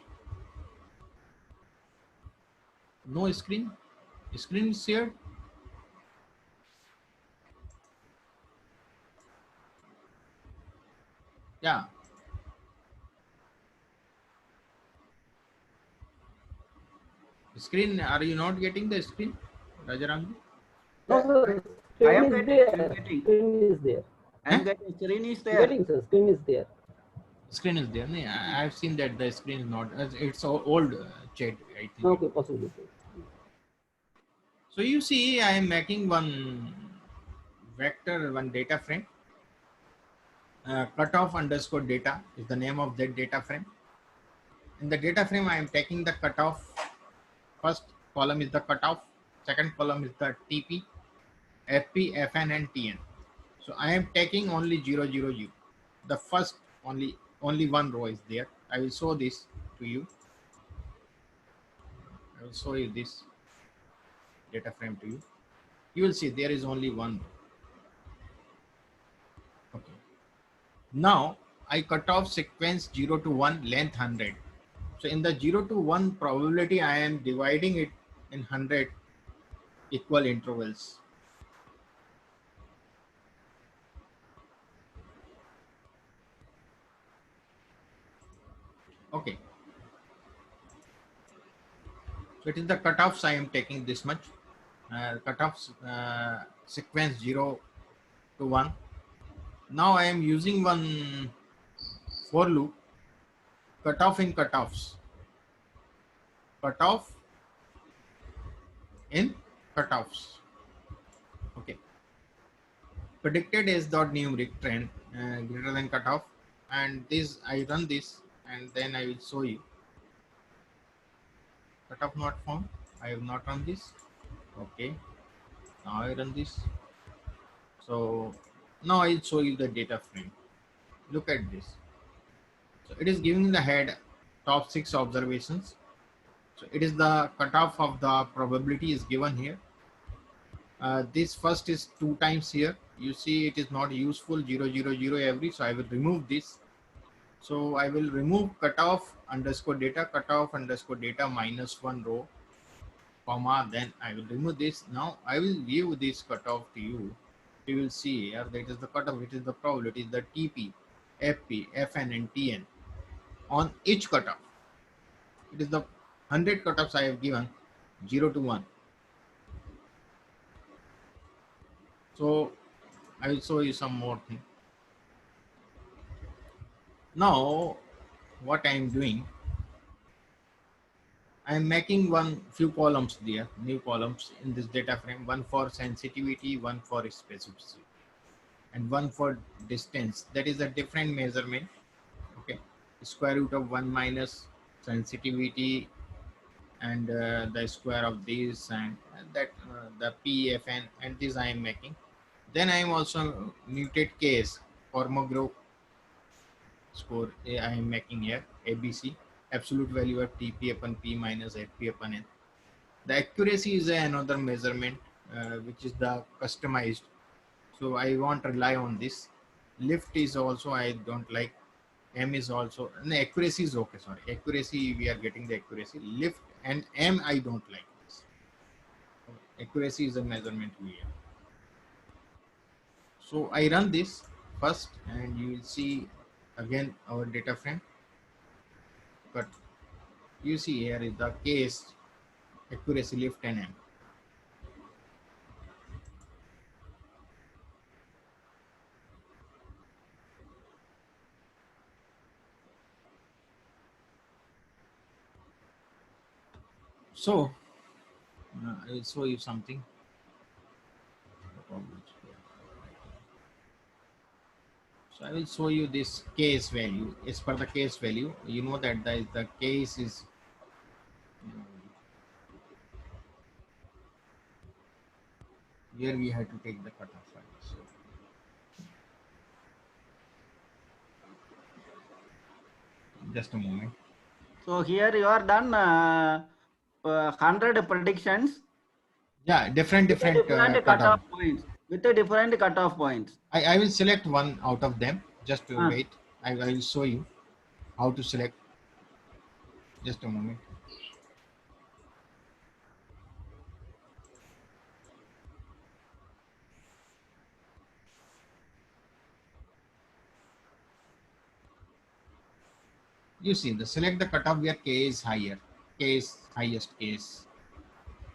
No screen. Screen is shared. Yeah. Screen. Are you not getting the screen, Rajaram? No, sir. I am Screen is getting, I am there. getting. Screen is there. I am Huh? getting screen is there. Getting, sir. Screen is there. Screen is there. I have seen that the screen is not. It's old chat. I think. Okay, possibly. So you see, I am making one vector, one data frame. Cutoff underscore data is the name of that data frame. In the data frame, I am taking the cutoff. First column is the cutoff. Second column is the TP, FP, FN, and TN. So I am taking only 0, 0, 0. The first only one row is there. I will show this to you. I will show you this data frame to you. You will see there is only one row. Okay. Now I cut off sequence 0 to 1 length 100. So in the 0 to 1 probability, I am dividing it in 100 equal intervals. Okay. So it is the cutoffs I am taking this much. Cutoffs sequence 0 to 1. Now I am using one for loop, cutoff in cutoffs. Cutoff in cutoffs. Okay. Predicted is dot numeric trend greater than cutoff, and this I run this, and then I will show you. Cutoff not found. I have not run this. Okay. Now I run this. So now I'll show you the data frame. Look at this. So it is giving the head top 6 observations. So it is the cutoff of the probability is given here. This first is 2 times here. You see it is not useful, 0, 0, 0 every. So I will remove this. So I will remove cutoff underscore data minus 1 row, comma, then I will remove this. Now I will give this cutoff to you. You will see here that is the cutoff, which is the probability, the TP, FP, FN, and TN on each cutoff. It is the 100 cutoffs I have given, 0 to 1. So I will show you some more thing. Now what I am doing, I am making few columns there, new columns in this data frame, one for sensitivity, one for specificity, and one for distance. That is a different measurement. Okay, square root of 1 minus sensitivity and the square of this and that, the PFN, and this I am making. Then I am also muted case Kolmogorov score I am making here, ABC, absolute value of TP upon P minus FP upon N. The accuracy is another measurement which is the customized. So I won't rely on this. Lift is also I don't like. M is also, no, accuracy is okay, sorry. Accuracy, we are getting the accuracy. Lift and M, I don't like this. Accuracy is a measurement we have. So I run this first and you will see again our data frame. But you see here is the case, accuracy, lift and M. So I will show you something. So I will show you this case value. As per the case value, you know that the case is here we have to take the cutoff value. So just a moment. So here you are done 100 predictions. Yeah, different With a different cutoff. cutoff points. With a different cutoff points. I will select one out of them. Just to Ah. wait. I will show you how to select. Just a moment. You see, the select the cutoff where K is higher, K is highest case.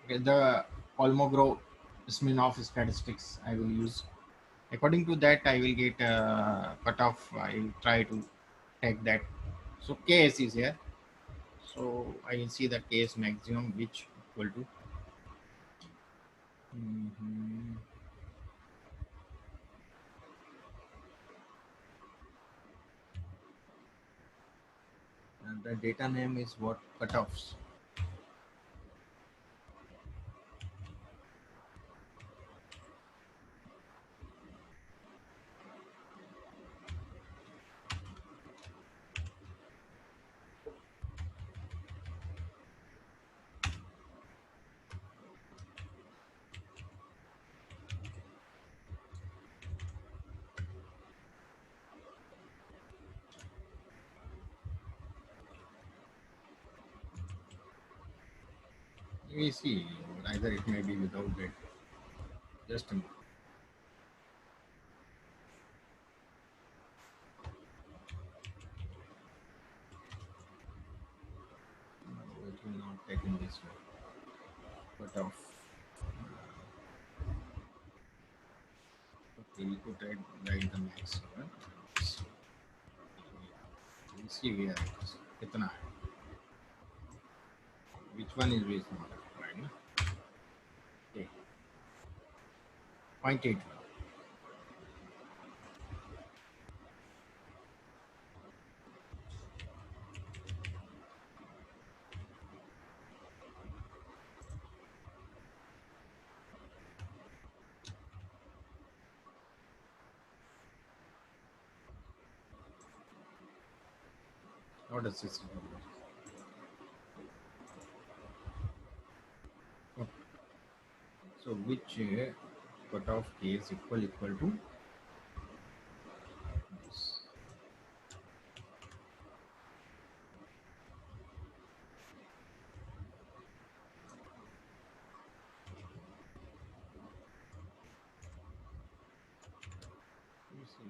Okay, the Kolmogorov Smirnov statistics I will use. According to that, I will get cutoff. I will try to take that. So Ks is here. So I will see the Ks maximum which equal to. And the data name is what? Cutoffs. We see, either it may be without that. Just a moment. No, it will not take in this way. Cutoff. Okay, we could write the max. Right? We see where it is. Kitna hai? Which one is reasonable? Right? No? Okay. 0.81. What does this mean? Okay. So which cutoff k is equal to this. You see,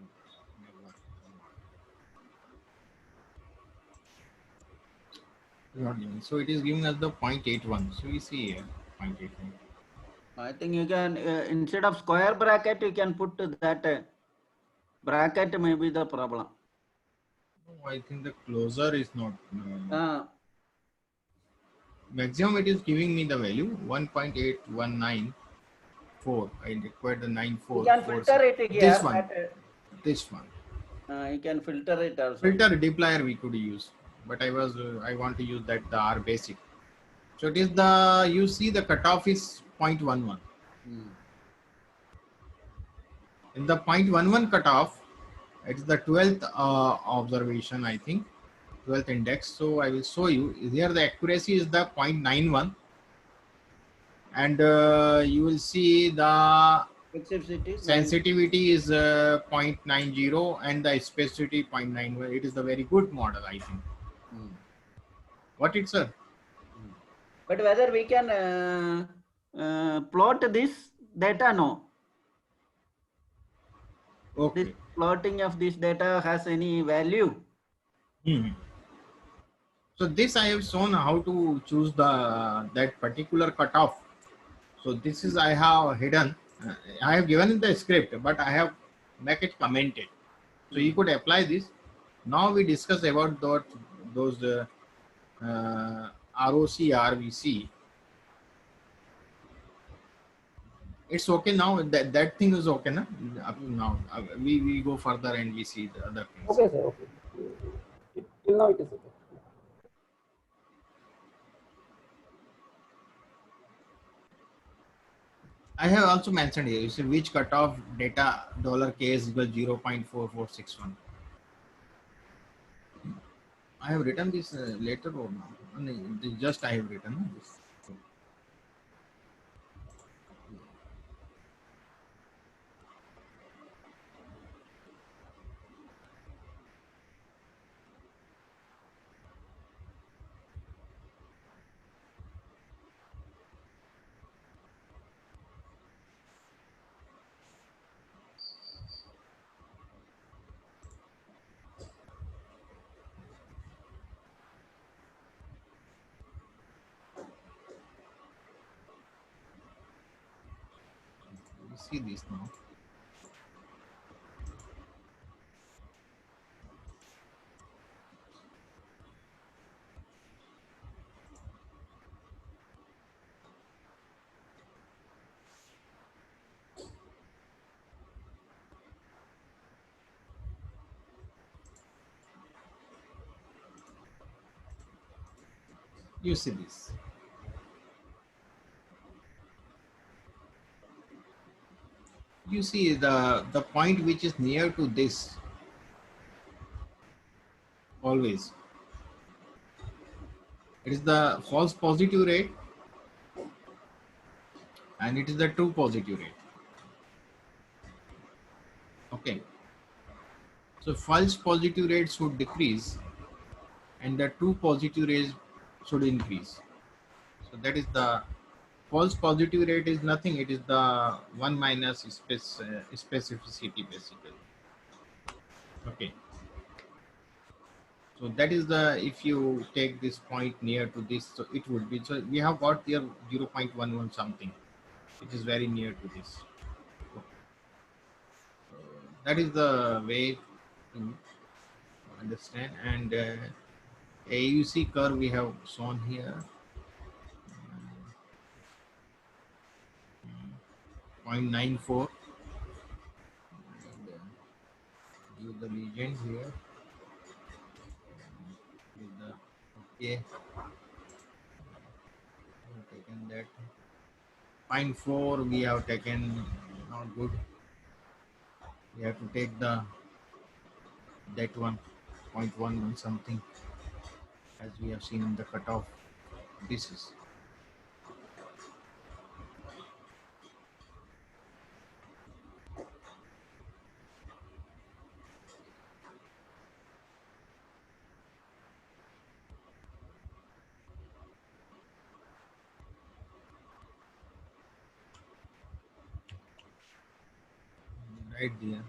not given. So it is giving us the 0.81. So we see here 0.81. I think you can, instead of square bracket, you can put that bracket may be the problem. No, I think the closer is not. Uh, Maximum it is giving me the value 1.8194. I require the 94. you can filter it here. This one. At, This one. you can filter it also. Filter deployer we could use, but I want to use that the R basic. So it is the, you see the cutoff is 0.11. In the 0.11 cutoff, it is the 12th observation, I think, 12th index. So I will show you here the accuracy is the 0.91, and you will see the Specificity. sensitivity is 0.90 and the specificity 0.91. It is the very good model, I think. Hmm. What it's sir? But whether we can plot this data, no. Okay. This plotting of this data has any value? Hmm. So this I have shown how to choose that particular cutoff. So this is I have hidden. I have given in the script, but I have make it commented. So you could apply this. Now we discuss about those ROC, RVC. It's okay now. That thing is okay, na? Up to now. We go further and we see the other things. Okay, sir. Okay. Till now it is okay. I have also mentioned here. You see which cutoff data $k is equal 0.4461. I have written this later or now. No, just I have written this. You see this now. You see this. You see the point which is near to this always. It is the false positive rate and it is the true positive rate. Okay. So false positive rate should decrease and the true positive rate should increase. So that is the false positive rate is nothing. It is the 1 minus specificity basically. Okay. So that is the, if you take this point near to this, so it would be, so we have got here 0.11 something. It is very near to this. That is the way to understand. And AUC curve we have shown here. 0.94. Use the legend here. Okay. We have taken that. 0.4 we have taken, not good. We have to take that one, 0.11 something, as we have seen in the cutoff. This is. Right there.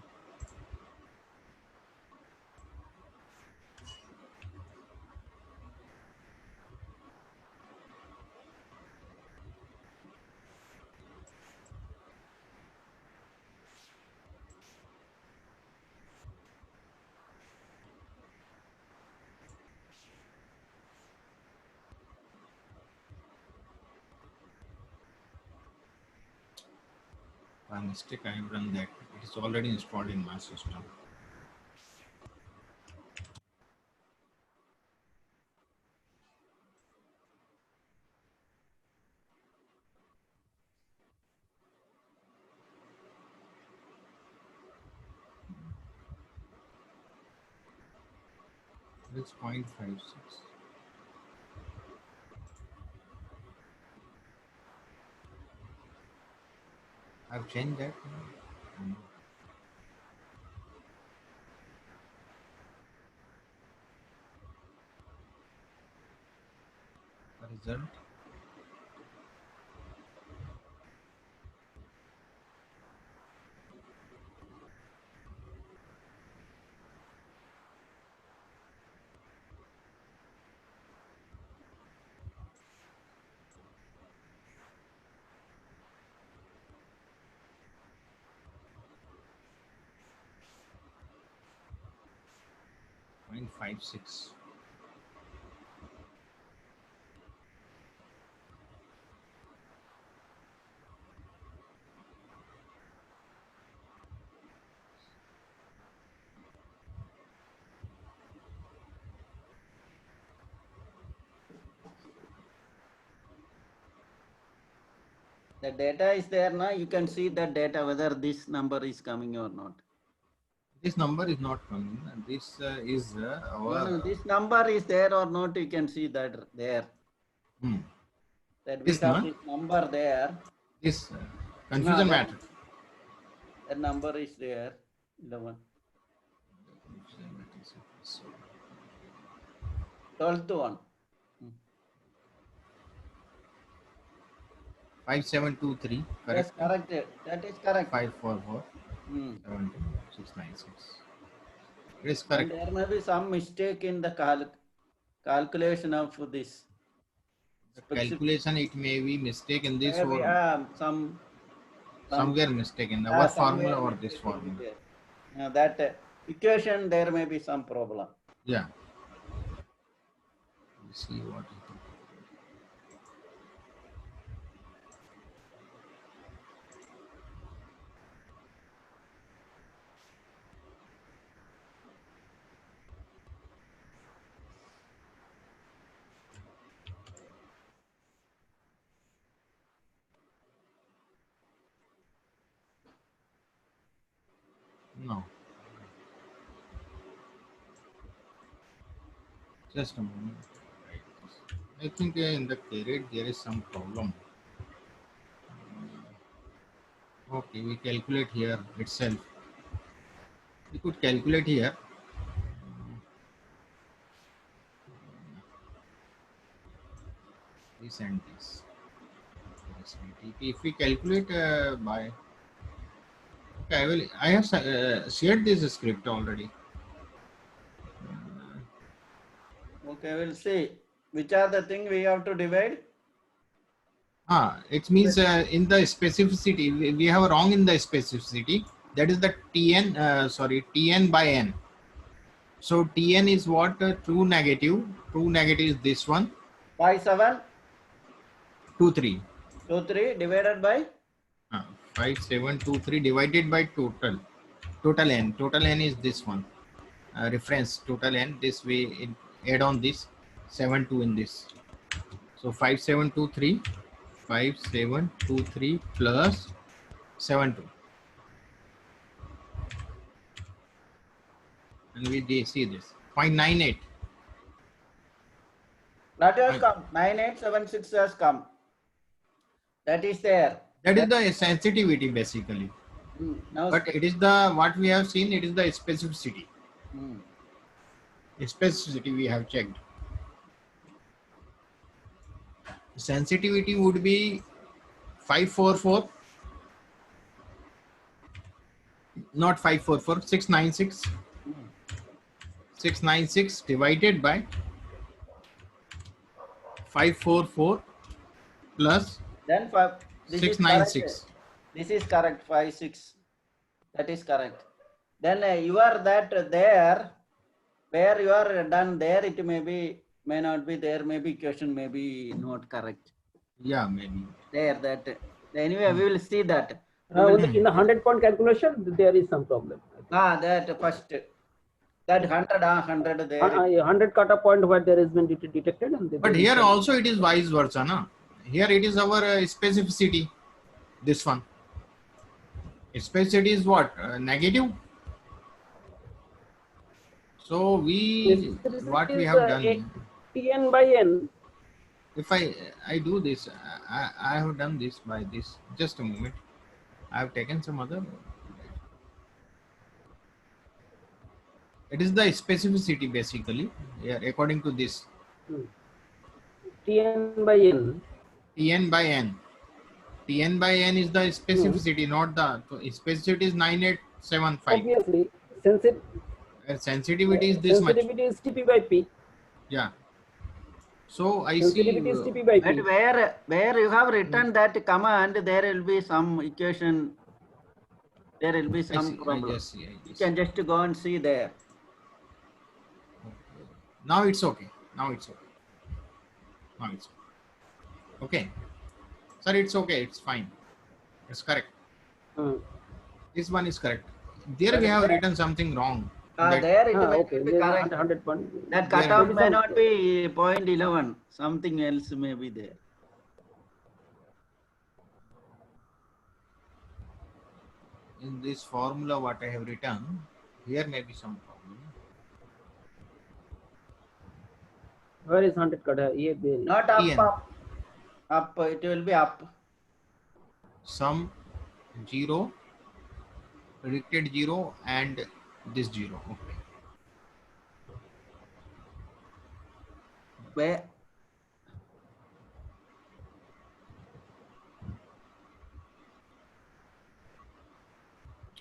By mistake, I have run that. It is already installed in my system. It's 0.56. I've changed that. Result. Point 0.56. The data is there now. You can see the data whether this number is coming or not. This number is not coming. This is our. No, this number is there or not. You can see that there. That we This have one? this number there. This confusion No, matter. The number is there. 11. 12th one. 5723. Yes, Correct. correct. That is correct. 544. Hmm. 696. It is And correct. there may be some mistake in the calculation of this. The calculation, it may be mistake in this Maybe, or somewhere mistake in our formula or this formula. That equation, there may be some problem. Yeah. Let's see what is the no. Just a moment. I think in the carrot there is some problem. Okay, we calculate here itself. We could calculate here. This and this. If we calculate by, okay, I have shared this script already. Okay, we'll see. Which are the thing we have to divide? It means in the specificity, we have wrong in the specificity. That is the Tn, Tn by n. So Tn is what? True negative. True negative is this one. 5, 7, 2, 3. 2, 3 divided by 5, 7, 2, 3 divided by total. Total n. Total n is this one. Reference total n. This way add on this 7, 2 in this. So 5, 7, 2, 3. 5, 7, 2, 3 plus 7, 2. And we see this 0.98. that has come. 9876 has come. That is there. That is the sensitivity basically. Now, But it is the what we have seen. It is the specificity. Specificity we have checked. Sensitivity would be 544, not 544, 696. 696 divided by 544 plus then 5. This 696. Is correct. This is correct. 5, 6. That is correct. Then you are that there, where you are done there, it may not be there, maybe question may be not correct. Yeah, maybe. There, that. Anyway, we will see that. In the 100-point calculation, there is some problem. That first. That 100 there. 100 kata point where there has been detected. And But here also it is vice versa, na? Here it is our specificity. This one. Specificity is what? Negative. So what we have done. Tn by n. If I do this, I have done this by this. Just a moment. I have taken some other. It is the specificity basically. Yeah, according to this. Tn by n. Tn by n. Tn by n is the specificity, not the so specificity is 9875. Obviously, since it Sensitivity is this much. sensitivity is Tp by P. Yeah. So I see. Sensitivity is Tp by But P. where you have written that command, there will be some equation. There will be I some see. problem. I just see. You can just go and see there. Now it's okay. Now it's okay. Now it's okay. Okay. Sir, it's okay. It's fine. It's correct. This one is correct. There But we have there- written something wrong. That There it may Okay, be there's correct. 100 point. That There cutoff may be may some- not be 0.11. Something else may be there. in this formula what I have written, here may be some problem. Where is 100 cut? Yeah, there. Not up, Tn. up. Up, it will be up. Some 0, predicted 0 and this 0. Okay. Where?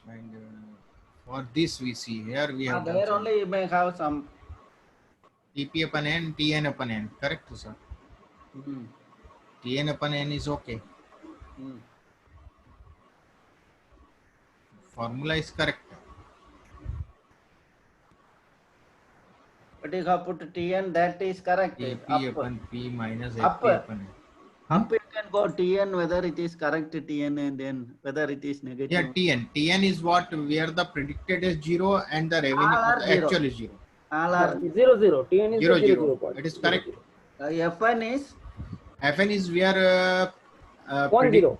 And for this we see here we have done There some only you may have some. TP upon n, Tn upon n. Correct, sir? Tn upon n is okay. Formula is correct. But you have put Tn, that is correct. TP upon P minus Up. FP upon n. Up you can go Tn, whether it is correct Tn and then whether it is negative. Yeah, Tn. Tn is what where the predicted is 0 and the revenue All are the zero. actual is 0. All are 0, 0. Tn is 0, 0, 0. 0 point. It is correct. Fn is Fn is where 1, 0.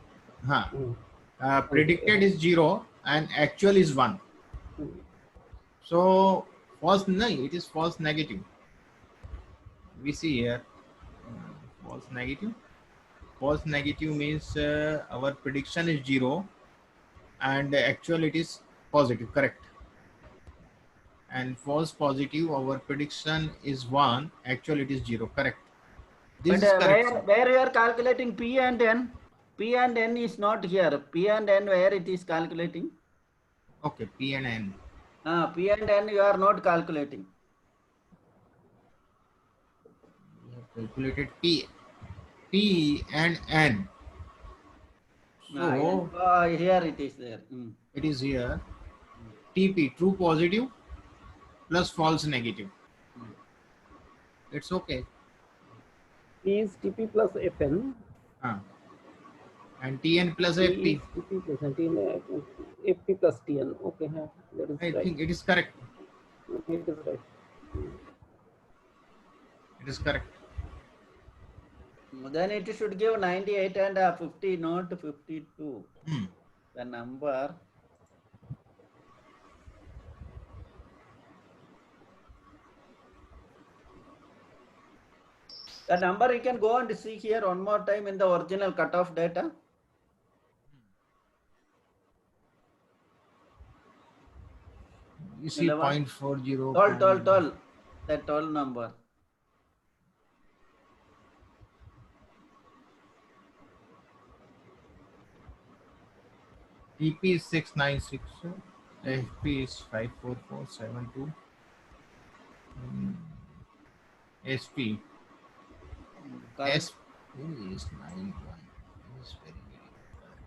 predicted is 0 and actual is 1. So false, no, it is false negative. We see here false negative. False negative means our prediction is 0 and actual it is positive, correct? And false positive, our prediction is 1, actual it is 0, correct? This but is correct. Sir. where you are calculating P and N? P and N is not here. P and N where it is calculating? Okay, P and N. P and N you are not calculating. We have calculated P and N. So Here it is there. it is here TP, true positive plus false negative. It's okay. P is Tp plus Fn. And Tn plus P FP. is Tp plus and Tn, Fp plus Tn. Okay, that is I right. think it is correct. Okay, it is right. It is correct. Then it should give 98 and 50, not 52. The number. The number you can go and see here one more time in the original cutoff data. You see 11. 0.40. Toll. That toll number. TP is 696. FP is 54472. SP. SP is 91. Is very, very correct.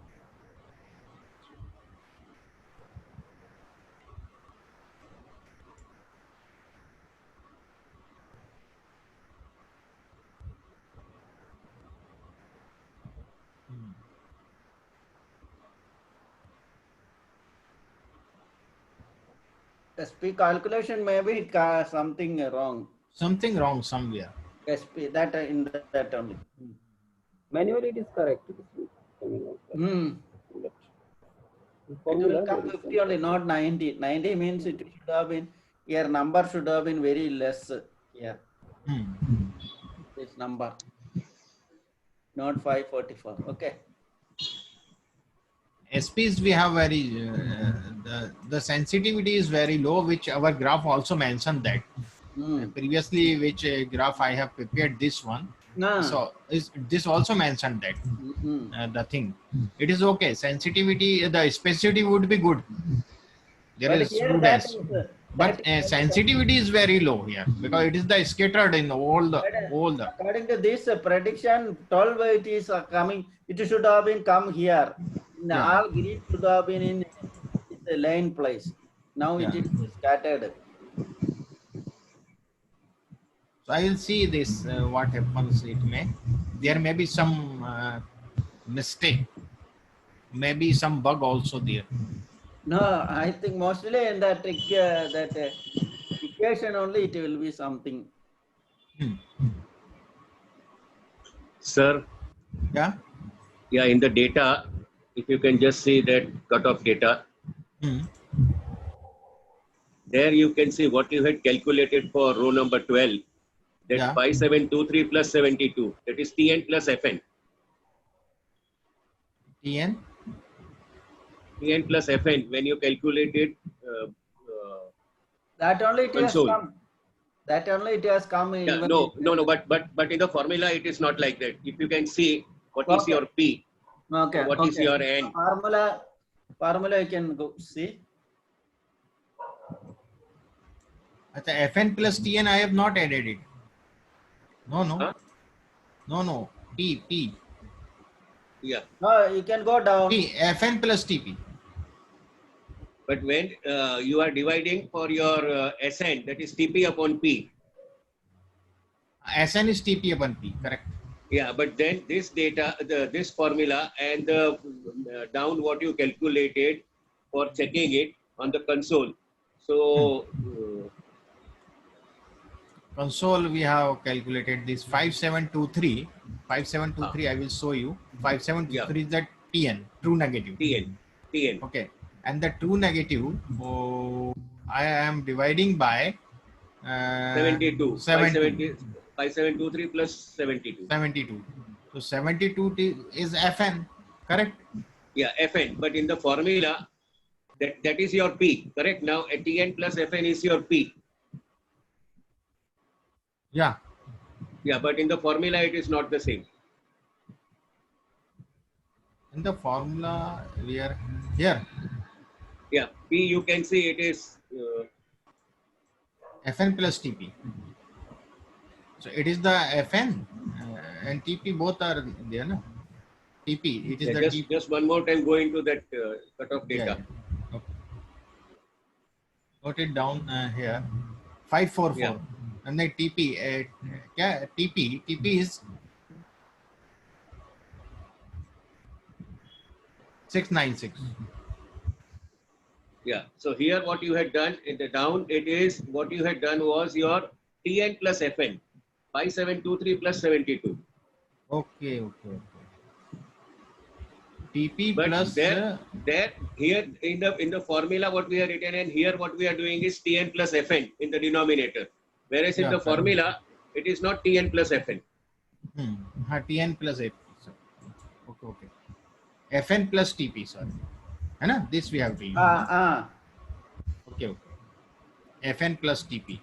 SP calculation maybe something wrong. Something wrong somewhere. SP that in that only. Manually it is correct. It is coming out correct. But in It formula, will come there is 50 only, not 90. 90 means it should have been, your number should have been very less here. This number, not 544. Okay. SPs we have very the sensitivity is very low, which our graph also mentioned that. Previously, which graph I have prepared this one. No. So is this also mentioned that the thing? It is okay. Sensitivity, the specificity would be good. There But is here that smoothness, is but sensitivity is very low here because it is the scattered in all the. according to this prediction, 12 it is coming. It should have been come here. Yeah. All grid should have been in the lane place. Now it is scattered. So I will see this what happens. There may be some mistake, maybe some bug also there. No, I think mostly in that equation only it will be something. Sir, Yeah. yeah, in the data, if you can just see that cutoff data, there you can see what you had calculated for row number 12. That Yeah. 5723 plus 72. That is TN plus FN. TN. TN plus FN when you calculated That only it has console. come. That only it has come. Yeah, even no, but in the formula it is not like that. If you can see what is Okay. your P, Okay. what is your N. Formula you can go see. FN plus TN I have not added it. No. Huh? No. P. Yeah. No, you can go down. P. FN plus TP. But when you are dividing for your SN, that is TP upon P. SN is TP upon P. Correct. Yeah, but then this data, this formula and the down what you calculated for checking it on the console. So Console we have calculated this 5723. 5723 I will show you. 5723 is the TN, true negative. TN. Okay. And the true negative, I am dividing by 72. 5723 plus 72. 72. So 72 is FN, correct? Yeah, FN. But in the formula, that is your P, correct? Now TN plus FN is your P. Yeah. Yeah, but in the formula it is not the same. In the formula we are here. Yeah, P you can see it is FN plus TP. So it is the FN and TP both are there, no? TP, it is the TP. just one more time go into that cutoff data. Yeah. Okay. Note it down here. 544. Yeah. And then TP. TP is 696. Yeah. So here what you had done in the down, it is what you had done was your TN plus FN, 5723 plus 72. Okay. TP But plus there here in the formula what we have written and here what we are doing is TN plus FN in the denominator. Whereas in the formula it is not TN plus FN. TN plus AP. Okay. FN plus TP, sorry. This we have to use. Okay. FN plus TP.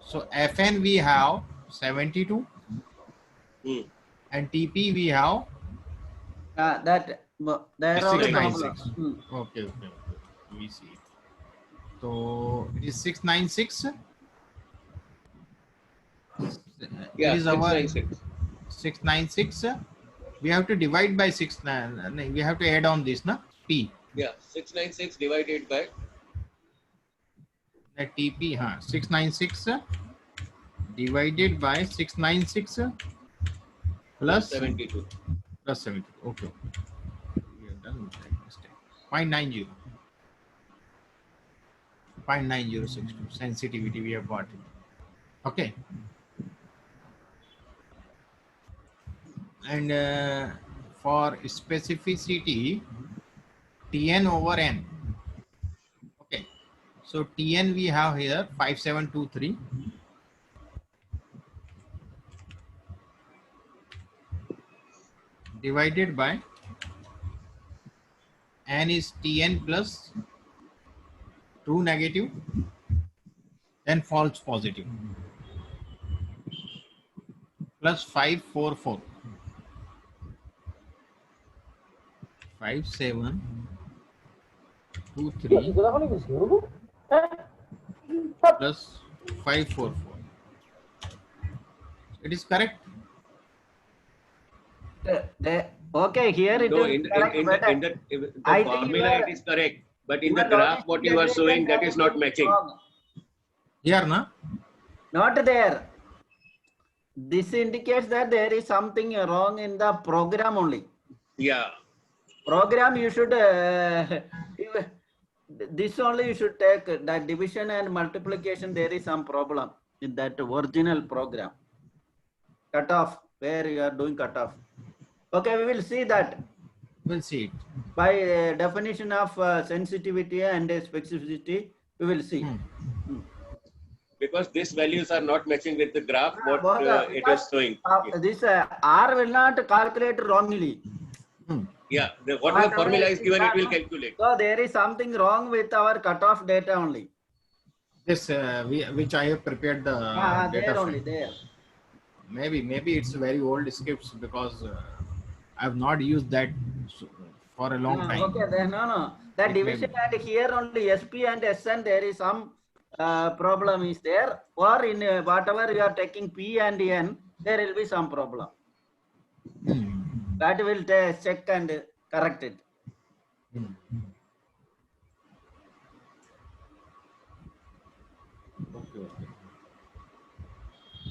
So FN we have 72 and TP we have That 696. Okay. We see it. So it is 696. Yeah, it is 696. 696. We have to divide by 6. We have to add on this, na? P. Yeah, 696 divided by The TP, 696 divided by 696 plus 72. Plus 72. Okay. We have done that mistake. 0.90. 0.9062 sensitivity we have got it. Okay. And for specificity, TN over N. Okay. So TN we have here 5723. Divided by n is Tn plus true negative, then false positive, plus 544. 5, 7, 2, 3 plus 544. It is correct. Okay, here it No, is correct, but in the I think formula you are- it is correct, but in you the are graph what noticing you are showing, everything that is not is matching. wrong. Here, na? Not there. This indicates that there is something wrong in the program only. Yeah. Program you should this only you should take that division and multiplication. There is some problem in that original program. Cutoff where you are doing cutoff. Okay, we will see that We'll see it. by definition of sensitivity and specificity. We will see. Because these values are not matching with the graph what it is showing. This R will not calculate wrongly. Yeah, whatever formula is given, it will calculate. So there is something wrong with our cutoff data only. This which I have prepared the data There only frame. there. Maybe it's very old scripts because I have not used that for a long time. Okay, then no. That It division may and here only SP and SN there is some problem is there, or in whatever you are taking P and N there will be some problem. That will check and correct it.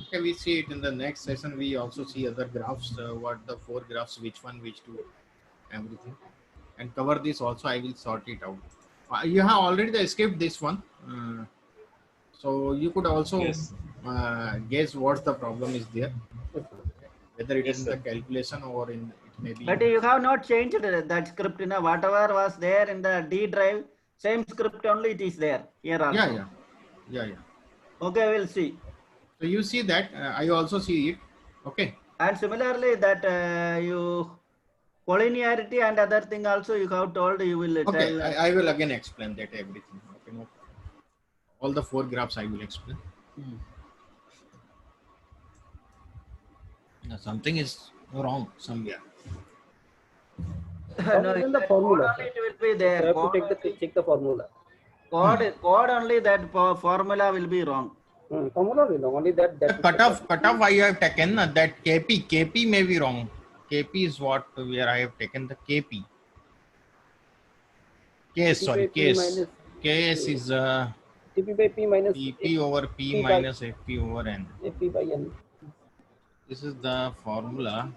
Okay, we see it in the next session. We also see other graphs, what the 4 graphs, which one, which two, everything. And cover this also, I will sort it out. You have already skipped this one. So you could also guess what the problem is there. Whether it is in the calculation or in it may be. But you have not changed that script, whatever was there in the D drive, same script only it is there here also. Yeah. Okay, we'll see. So you see that I also see it. Okay. And similarly that you collinearity and other thing also you have told you will Okay, tell. I will again explain that everything. Okay, no. All the 4 graphs I will explain. Now, something is wrong somewhere. No, in the formula. It will be there. You have to check the formula. Code only that formula will be wrong. Formula will only that. Cutoff I have taken that KP may be wrong. KP is what where I have taken the KP. KS is TP by P minus TP over P minus FP over N. FP by N. This is the formula.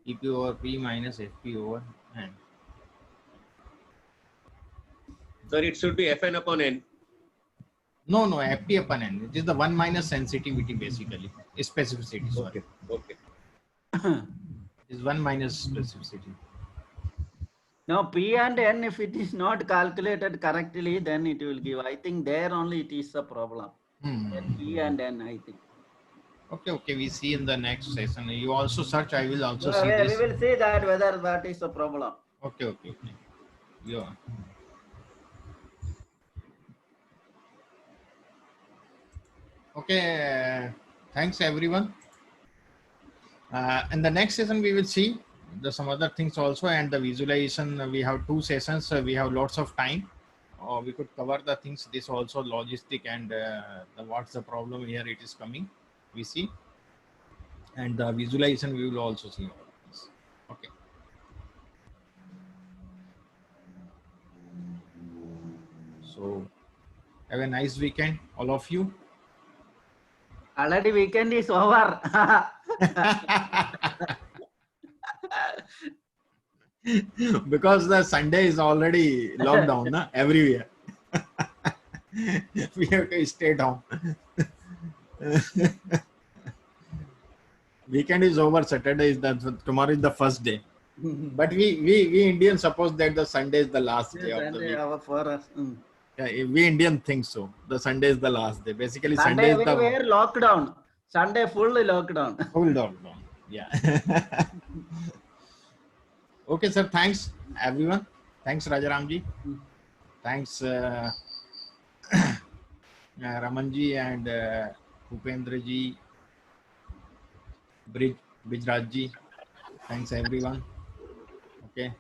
TP over P minus FP over N. Sir, it should be Fn upon N. No, FP upon N. It is the 1 minus sensitivity basically. Specificity, sorry. Okay. It is 1 minus specificity. Now P and N, if it is not calculated correctly, then it will give. I think there only it is a problem. P and N, I think. Okay. We see in the next session. You also search. I will also see We this. will see that whether that is a problem. Okay. Yeah. Okay. Thanks everyone. In the next session, we will see some other things also, and the visualization. We have 2 sessions. We have lots of time. We could cover the things. This also logistic and what's the problem here. It is coming. We see, and the visualization we will also see all this. Okay. So have a nice weekend, all of you. Already weekend is over. Because the Sunday is already locked down everywhere. We have to stay down. Weekend is over. Saturday is tomorrow is the first day. But we Indians suppose that the Sunday is the last day of the week. For us. Yeah, we Indian think so. The Sunday is the last day. Basically, Sunday is everywhere lockdown. Sunday fully lockdown. Full lockdown. Yeah. Okay, sir. Thanks, everyone. Thanks, Rajaramji. Hmm. Thanks, Ramanji and Upendraji, Bijrajji. Thanks, everyone. Okay.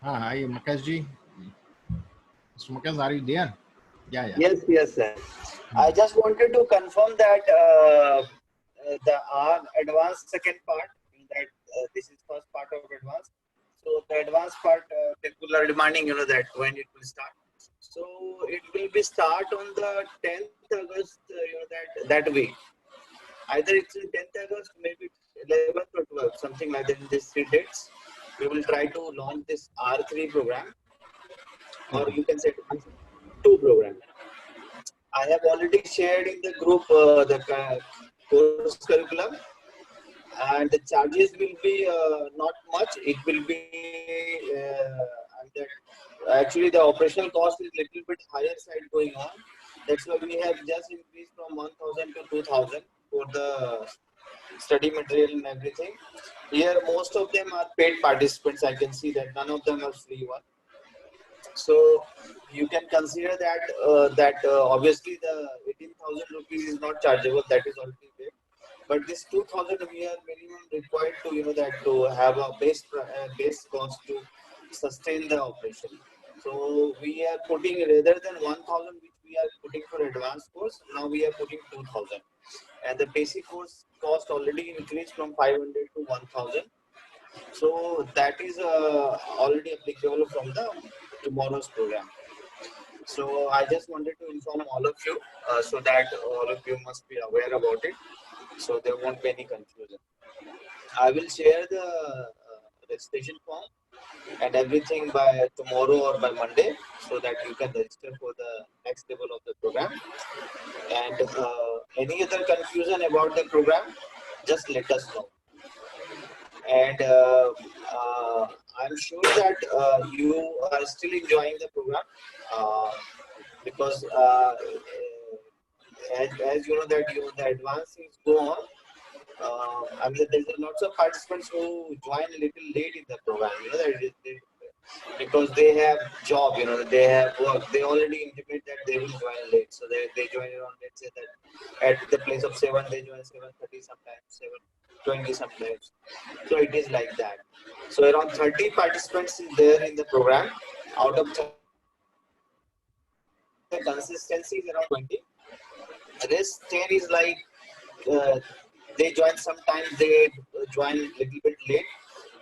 Hi, Makashji. Mr. Makash, are you there? Yeah. Yes, sir. I just wanted to confirm that the our advanced second part, that this is first part of advanced. So the advanced part, people are demanding, that when it will start. So it will be start on the 10th August, that week. Either it's 10th August, maybe it's 11th or 12th, something like that in these 3 dates. We will try to launch this R3 program, or you can say 2 program. I have already shared in the group the course curriculum, and the charges will be not much. It will be actually the operational cost is little bit higher side going on. That's why we have just increased from 1,000 to 2,000 for the study material and everything. Here, most of them are paid participants. I can see that none of them are free one. So you can consider that obviously the 18,000 rupees is not chargeable. That is already paid. But this 2,000 we are minimum required to to have a base cost to sustain the operation. So we are putting, rather than 1,000 which we are putting for advanced course, now we are putting 2,000, and the basic course cost already increased from 500 to 1,000. So that is already applicable from the tomorrow's program. So I just wanted to inform all of you so that all of you must be aware about it, so there won't be any confusion. I will share the registration form and everything by tomorrow or by Monday, so that you can register for the next level of the program. And any other confusion about the program, just let us know. And I'm sure that you are still enjoying the program because as you know that the advanced things go on. I mean, there's lots of participants who join a little late in the program. Because they have job, they have work. They already intimate that they will join late, so they join around, let's say that at the place of 7, they join 7:30 sometimes, 7:20 sometimes. So it is like that. So around 30 participants is there in the program. Out of 30, the consistency is around 20. Rest 10 is like they join sometimes, they join a little bit late,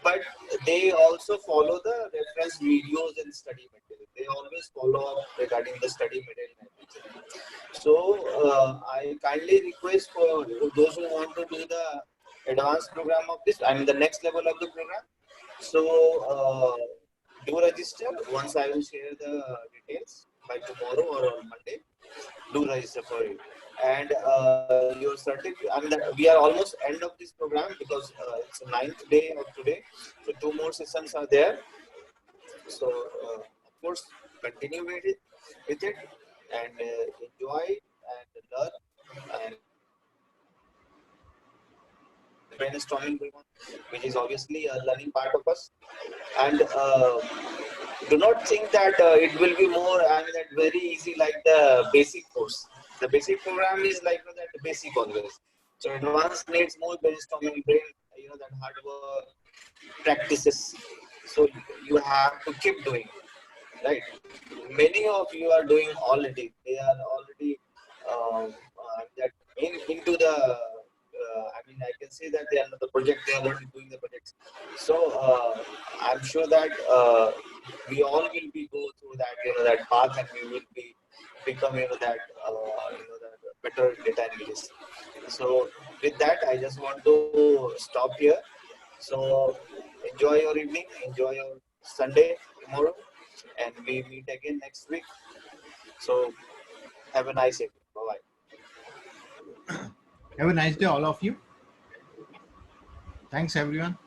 but they also follow the reference videos and study material. They always follow up regarding the study material and everything. So I kindly request for those who want to do the advanced program of this, I mean the next level of the program. So do register. Once I will share the details by tomorrow or on Monday. Do register for it. And your certificate, I mean, we are almost end of this program because it's the 9th day of today. So 2 more sessions are there. So of course, continue with it and enjoy and learn and brainstorming, which is obviously a learning part of us. And do not think that it will be more, I mean, that very easy like the basic course. The basic program is like that basic always. So advanced needs more brainstorming, brain, that hard work, practices. So you have to keep doing, right? Many of you are doing already. They are already that into the. I mean, I can say that they are the project. They are already doing the projects. So I'm sure that we all will be go through that that path, and we will be become that better data analyst. So with that, I just want to stop here. So enjoy your evening, enjoy your Sunday tomorrow, and we meet again next week. So have a nice evening. Bye bye. Have a nice day, all of you. Thanks, everyone.